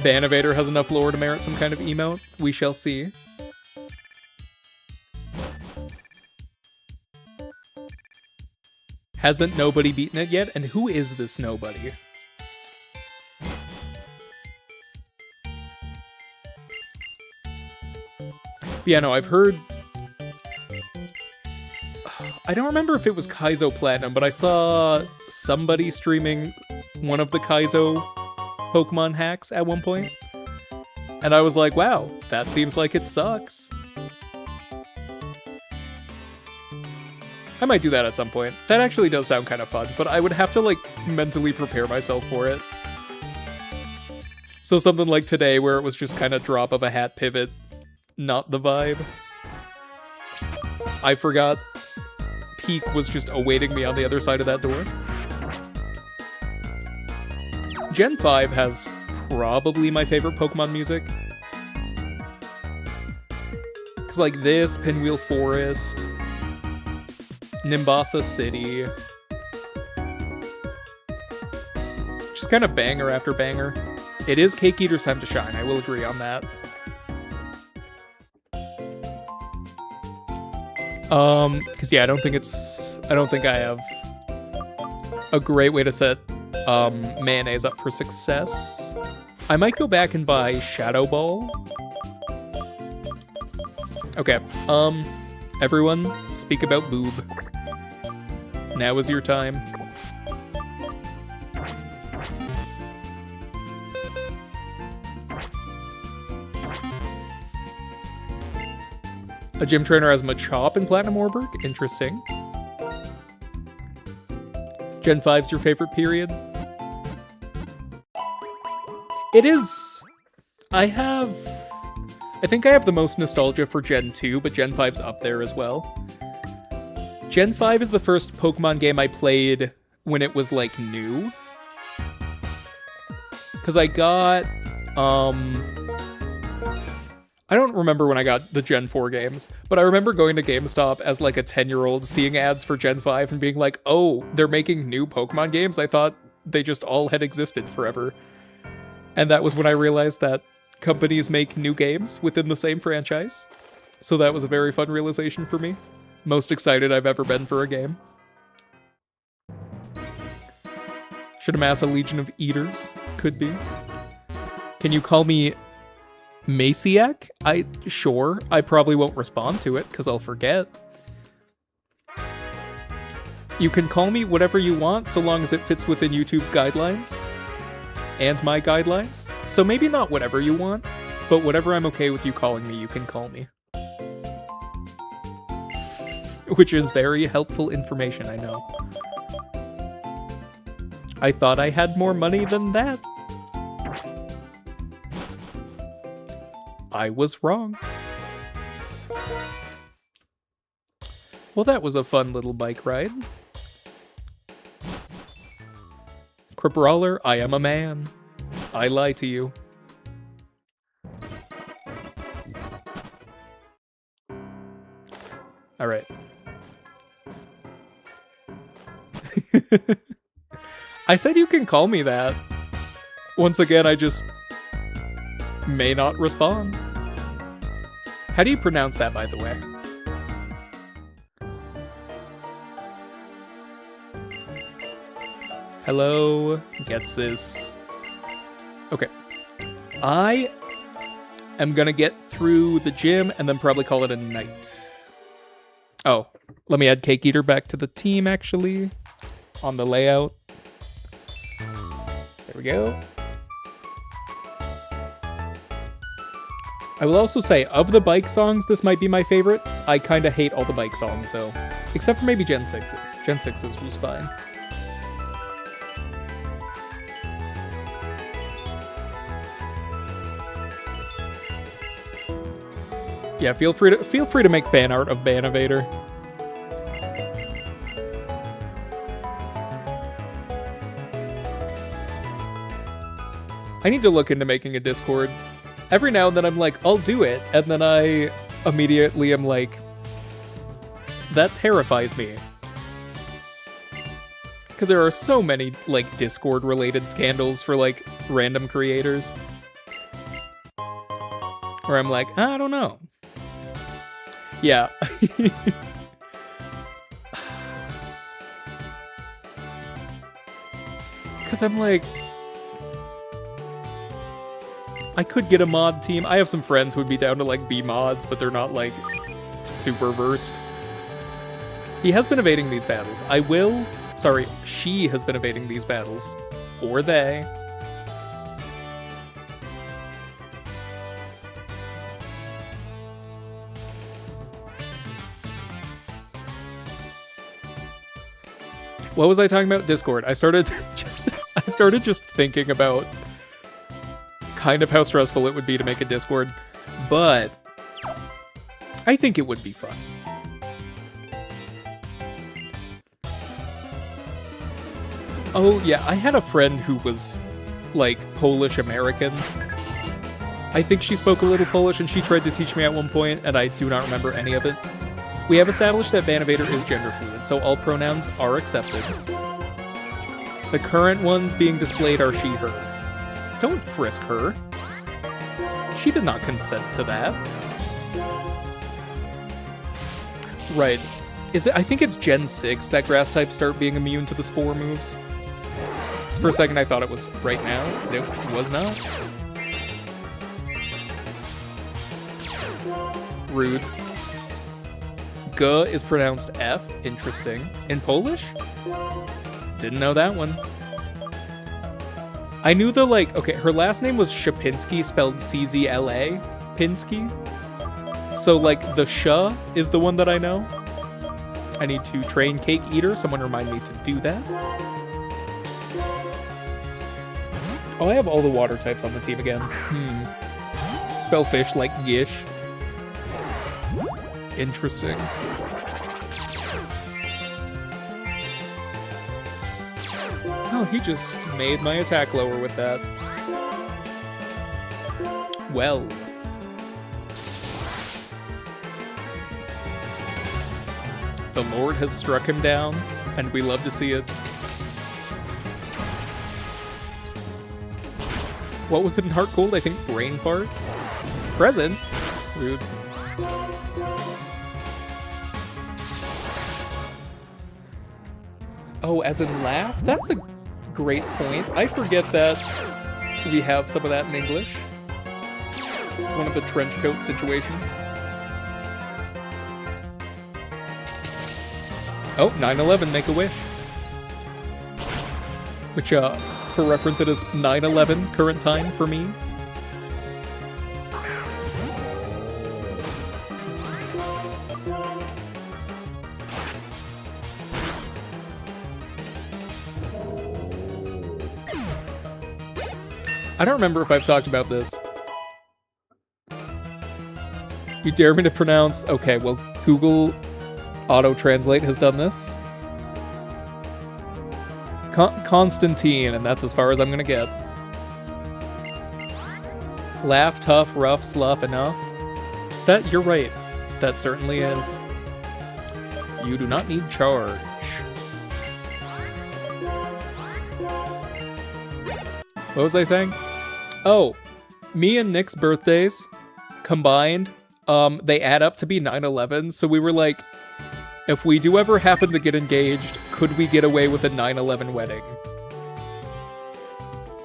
Banivator has enough lore to merit some kind of emote. We shall see. Hasn't nobody beaten it yet? And who is this nobody? Yeah, no, I've heard... I don't remember if it was Kaizo Platinum, but I saw somebody streaming one of the Kaizo Pokemon hacks at one point. And I was like, wow, that seems like it sucks. I might do that at some point. That actually does sound kind of fun, but I would have to, like, mentally prepare myself for it. So something like today, where it was just kind of drop of a hat pivot, not the vibe. I forgot Peak was just awaiting me on the other side of that door. Gen 5 has probably my favorite Pokemon music. Because, like, this, Pinwheel Forest... Nimbasa City. Just kind of banger after banger. It is Cake Eater's time to shine, I will agree on that. Because yeah, I don't think I have a great way to set mayonnaise up for success. I might go back and buy Shadow Ball. Okay, everyone, speak about boob. Now is your time. A gym trainer has Machop in Platinum Orberg? Interesting. Gen 5's your favorite period? It is... I think I have the most nostalgia for Gen 2, but Gen 5's up there as well. Gen 5 is the first Pokemon game I played when it was, like, new. Because I got I don't remember when I got the Gen 4 games, but I remember going to GameStop as like a 10-year-old, seeing ads for Gen 5 and being like, oh, they're making new Pokemon games? I thought they just all had existed forever. And that was when I realized that companies make new games within the same franchise. So that was a very fun realization for me. Most excited I've ever been for a game. Should amass a legion of eaters. Could be. Can you call me Maciac? Sure. I probably won't respond to it because I'll forget. You can call me whatever you want so long as it fits within YouTube's guidelines. And my guidelines. So maybe not whatever you want, but whatever I'm okay with you calling me, you can call me. Which is very helpful information, I know. I thought I had more money than that. I was wrong. Well, that was a fun little bike ride. Criprawler, I am a man. I lie to you. All right. I said you can call me that. Once again, I just may not respond. How do you pronounce that, by the way? Hello, gets this. Okay. I am gonna get through the gym and then probably call it a night. Oh, let me add Cake Eater back to the team, actually. On the layout. There we go. I will also say, of the bike songs, this might be my favorite. I kind of hate all the bike songs, though. Except for maybe Gen 6's. Gen 6's was fine. Yeah, feel free to make fan art of Banivator. I need to look into making a Discord. Every now and then I'm like, I'll do it, and then I immediately am like, that terrifies me. Because there are so many, like, Discord-related scandals for, like, random creators. Where I'm like, I don't know. Yeah. Because I'm like, I could get a mod team. I have some friends who would be down to, like, be mods, but they're not, like, super versed. He has been evading these battles. Sorry, she has been evading these battles. Or they. What was I talking about? Discord. I started just thinking about kind of how stressful it would be to make a Discord, but I think it would be fun. Oh yeah, I had a friend who was like Polish American. I think she spoke a little Polish and she tried to teach me at one point, and I do not remember any of it. We have established that Banivator is gender fluid, so all pronouns are accepted. The current ones being displayed are she, her. Don't frisk her. She did not consent to that. Right. I think it's Gen 6 that grass types start being immune to the spore moves. So for a second I thought it was right now. It was not. Rude. G is pronounced F. Interesting. In Polish? Didn't know that one. I knew the, like, okay, her last name was Shapinski, spelled C-Z-L-A. Pinsky. So, like, the sh is the one that I know. I need to train Cake Eater. Someone remind me to do that. Oh, I have all the water types on the team again. Spell fish like gish. Interesting. Oh, he just made my attack lower with that. Well. The Lord has struck him down, and we love to see it. What was it in Heart Gold? I think Brain Fart? Present? Rude. Oh, as in laugh? That's a great point. I forget that we have some of that in English. It's one of the trench coat situations. Oh, 9/11, Make-A-Wish. Which, for reference, it is 9/11 current time for me. I don't remember if I've talked about this. You dare me to pronounce... Okay, well, Google Auto-Translate has done this. Constantine, and that's as far as I'm gonna get. Laugh, tough, rough, slough, enough. That, you're right. That certainly is. You do not need charge. What was I saying? Oh, me and Nick's birthdays combined, they add up to be 9/11, so we were like, if we do ever happen to get engaged, could we get away with a 9/11 wedding?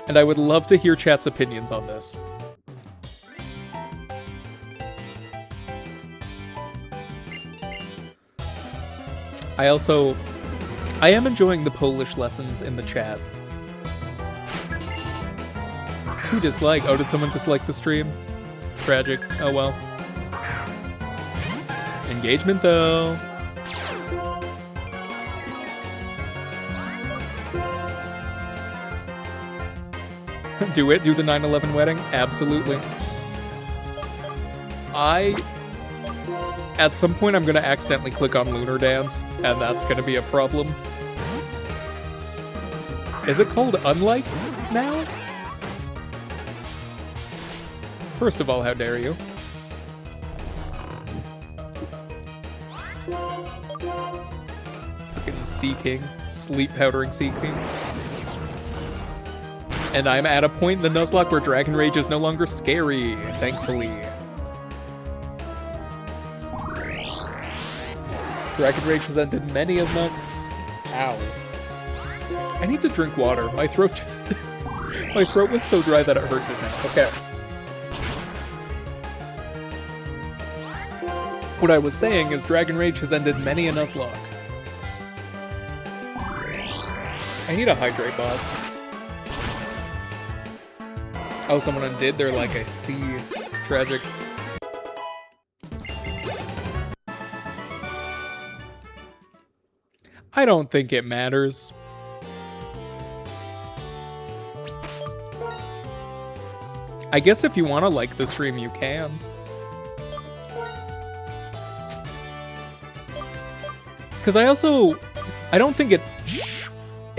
And I would love to hear chat's opinions on this. I am enjoying the Polish lessons in the chat. Who disliked? Oh, did someone dislike the stream? Tragic. Oh well. Engagement though. Do it? Do the 9/11 wedding? Absolutely. At some point, I'm gonna accidentally click on Lunar Dance, and that's gonna be a problem. Is it called Unliked now? First of all, how dare you? Fucking Sea King. Sleep powdering Sea King. And I'm at a point in the Nuzlocke where Dragon Rage is no longer scary, thankfully. Dragon Rage has ended many of them. Ow. I need to drink water. My throat just... my throat was so dry that it hurt just now. Okay. What I was saying is Dragon Rage has ended many a Nuzlocke. I need a hydrate bot. Oh, someone undid? They're like, I see. Tragic. I don't think it matters. I guess if you want to like the stream, you can. Because I don't think it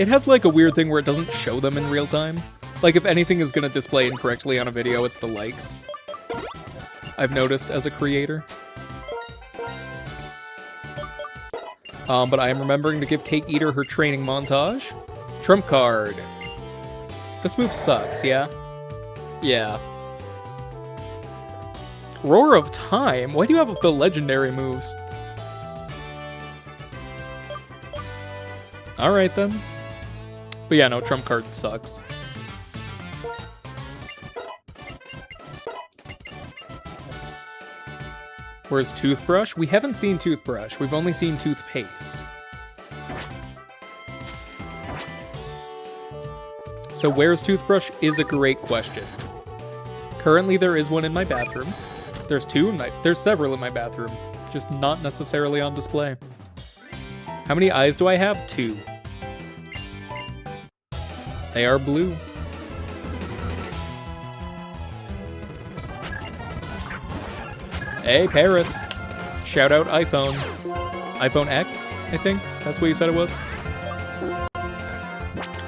has like a weird thing where it doesn't show them in real time. Like if anything is going to display incorrectly on a video, it's the likes. I've noticed as a creator. But I am remembering to give Cake Eater her training montage. Trump card. This move sucks, yeah? Yeah. Roar of Time? Why do you have the legendary moves? Alright then. But yeah, no, Trump card sucks. Where's Toothbrush? We haven't seen Toothbrush. We've only seen Toothpaste. So where's Toothbrush is a great question. Currently there is one in my bathroom. There's several in my bathroom. Just not necessarily on display. How many eyes do I have? 2. They are blue. Hey, Paris. Shout out iPhone. iPhone X, I think? That's what you said it was?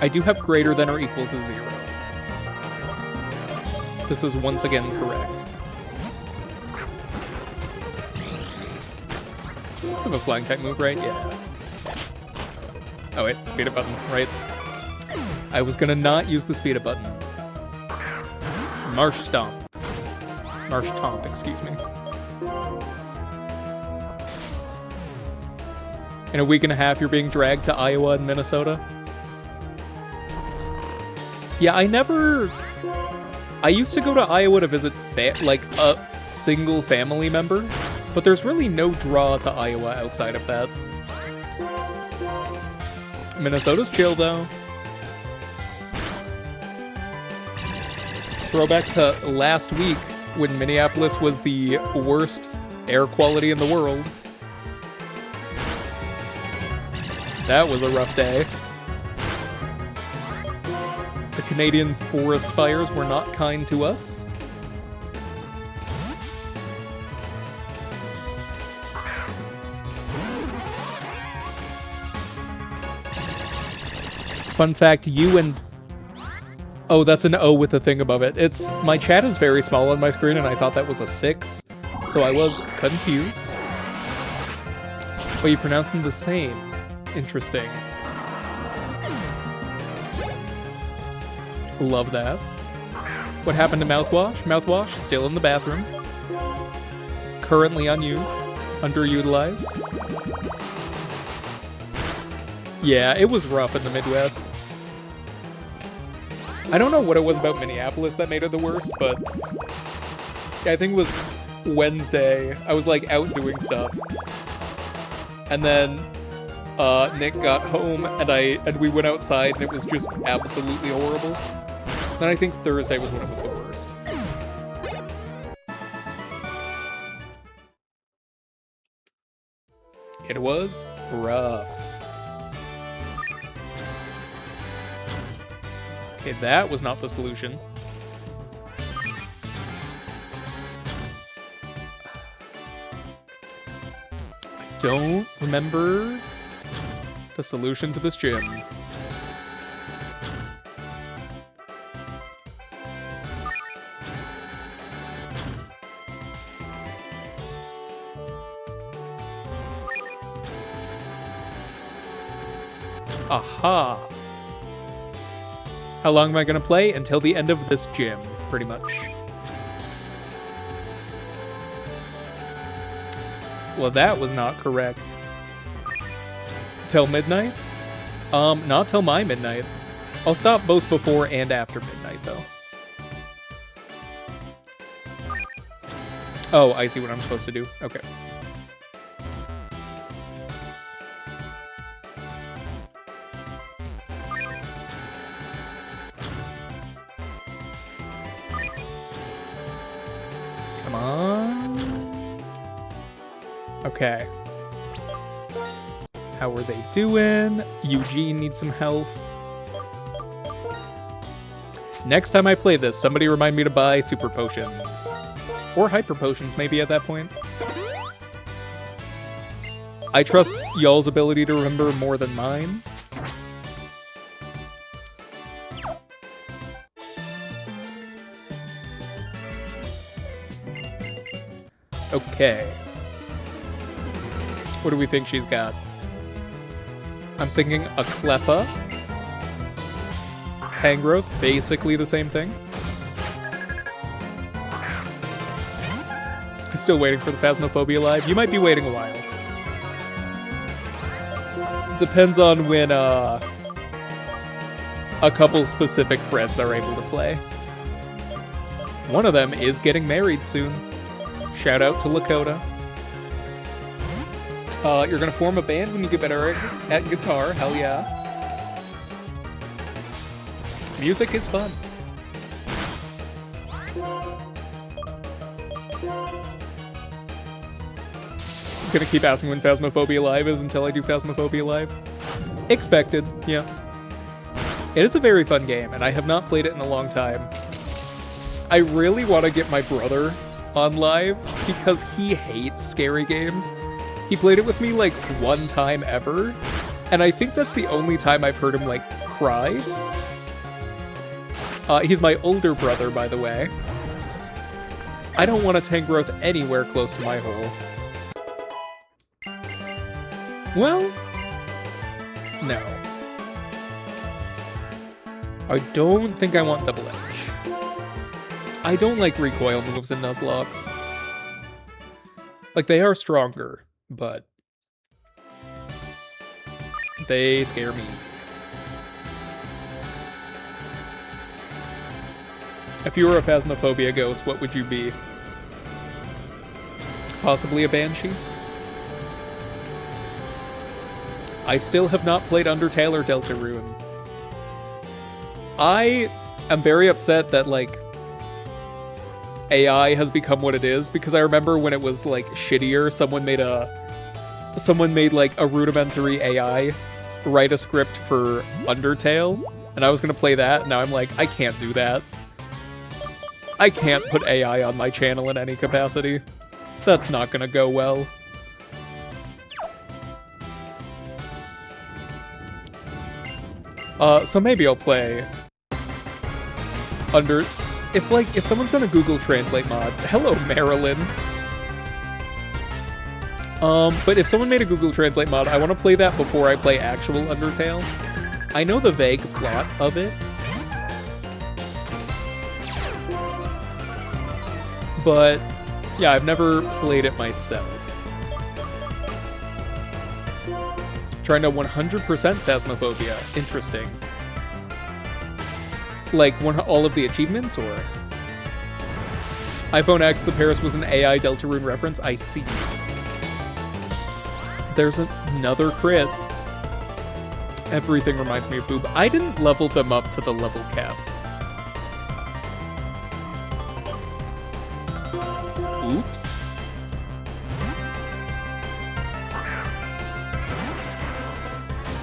I do have greater than or equal to 0. This is once again correct. have a flying type move, right? Yeah. Oh wait, speed up button, right? I was gonna not use the speed up button. Marsh Stomp. Marsh Tomp, excuse me. In a week and a half, you're being dragged to Iowa and Minnesota? Yeah, I used to go to Iowa to visit, like, a single family member, but there's really no draw to Iowa outside of that. Minnesota's chill, though. Throwback to last week, when Minneapolis was the worst air quality in the world. That was a rough day. The Canadian forest fires were not kind to us. Fun fact, you and... Oh, that's an O with a thing above it. My chat is very small on my screen, and I thought that was a 6. So I was confused. But you pronounce them the same. Interesting. Love that. What happened to mouthwash? Mouthwash, still in the bathroom. Currently unused. Underutilized. Yeah, it was rough in the Midwest. I don't know what it was about Minneapolis that made it the worst, but yeah, I think it was Wednesday. I was like out doing stuff. And then Nick got home and we went outside and it was just absolutely horrible. Then I think Thursday was when it was the worst. It was rough. Okay, that was not the solution. I don't remember the solution to this gym. Aha! How long am I gonna play? Until the end of this gym, pretty much. Well, that was not correct. Till midnight? Not till my midnight. I'll stop both before and after midnight, though. Oh, I see what I'm supposed to do. Okay. Come on. Okay. How are they doing? Eugene needs some health. Next time I play this, somebody remind me to buy super potions. Or hyper potions, maybe, at that point. I trust y'all's ability to remember more than mine. Okay. What do we think she's got? I'm thinking a Cleffa. Tangrowth, basically the same thing. Still waiting for the Phasmophobia live. You might be waiting a while. Depends on when a couple specific friends are able to play. One of them is getting married soon. Shout out to Lakota. You're gonna form a band when you get better at guitar. Hell yeah. Music is fun. I'm gonna keep asking when Phasmophobia Live is until I do Phasmophobia Live. Expected, yeah. It is a very fun game, and I have not played it in a long time. I really want to get my brother on live because he hates scary games. He played it with me like one time ever, and I think that's the only time I've heard him like cry. He's my older brother, by the way. I don't want a Tangrowth anywhere close to my hole. Well, no. I don't think I want Double Edge. I don't like recoil moves in Nuzlocks. Like, they are stronger, but they scare me. If you were a Phasmophobia ghost, what would you be? Possibly a Banshee? I still have not played Undertale or Deltarune. I am very upset that, like, AI has become what it is, because I remember when it was, like, shittier, someone made like a rudimentary AI write a script for Undertale, and I was gonna play that, and now I'm like, I can't do that. I can't put AI on my channel in any capacity. That's not gonna go well. So maybe I'll play if someone's done a Google Translate mod. Hello, Marilyn. But if someone made a Google Translate mod, I want to play that before I play actual Undertale. I know the vague plot of it, but yeah, I've never played it myself. Trying to 100% Phasmophobia. Interesting. Like, all of the achievements, or? iPhone X, the Paris was an AI Deltarune reference? I see. There's another crit. Everything reminds me of Boob. I didn't level them up to the level cap. Oops.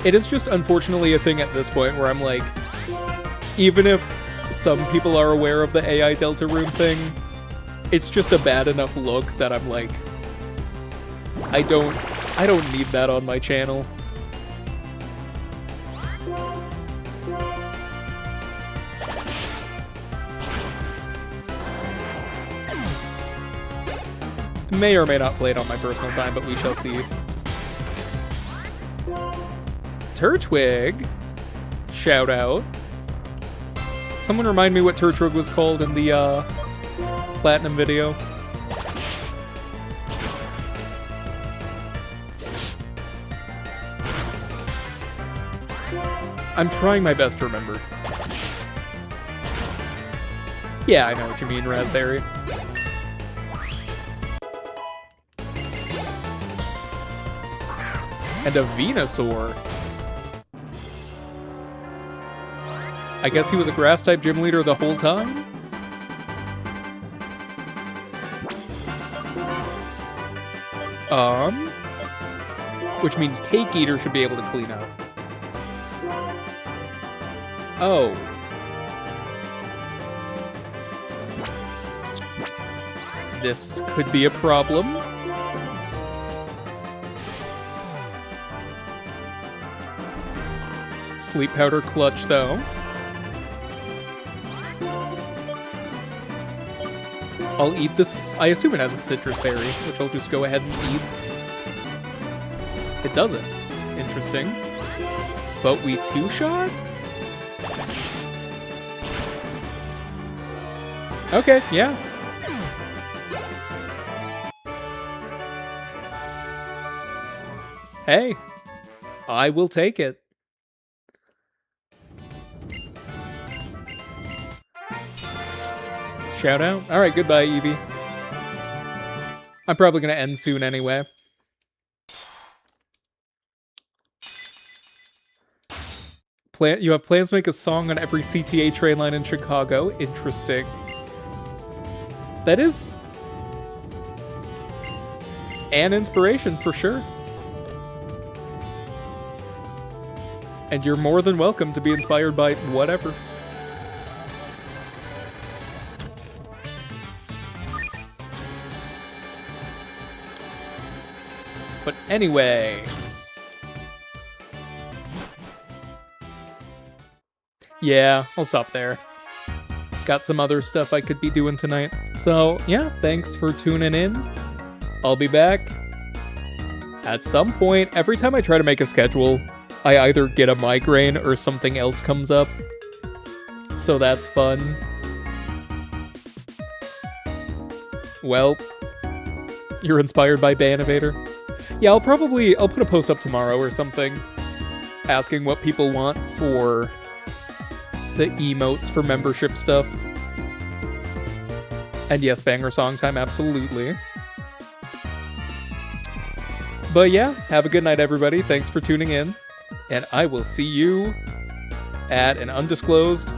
It is just unfortunately a thing at this point where I'm like, even if some people are aware of the AI Deltarune thing, it's just a bad enough look that I'm like, I don't need that on my channel. May or may not play it on my personal time, but we shall see. Turtwig! Shout out. Someone remind me what Turtwig was called in the Platinum video. I'm trying my best to remember. Yeah, I know what you mean, Raspberry. And a Venusaur. I guess he was a grass-type gym leader the whole time? Which means Cake Eater should be able to clean up. Oh. This could be a problem. Sleep Powder clutch, though. I'll eat this. I assume it has a citrus berry, which I'll just go ahead and eat. It doesn't. Interesting. But we two-shot? Okay, yeah. Hey, I will take it. Shout out. Alright, goodbye, Eevee. I'm probably gonna end soon anyway. You have plans to make a song on every CTA train line in Chicago. Interesting. That is an inspiration for sure. And you're more than welcome to be inspired by whatever. But anyway. Yeah, I'll stop there. Got some other stuff I could be doing tonight. So, yeah, thanks for tuning in. I'll be back At some point, every time I try to make a schedule, I either get a migraine or something else comes up. So that's fun. Well, you're inspired by Bannovator? Yeah, I'll put a post up tomorrow or something asking what people want for the emotes for membership stuff. And yes, banger song time, absolutely. But yeah, have a good night, everybody. Thanks for tuning in. And I will see you at an undisclosed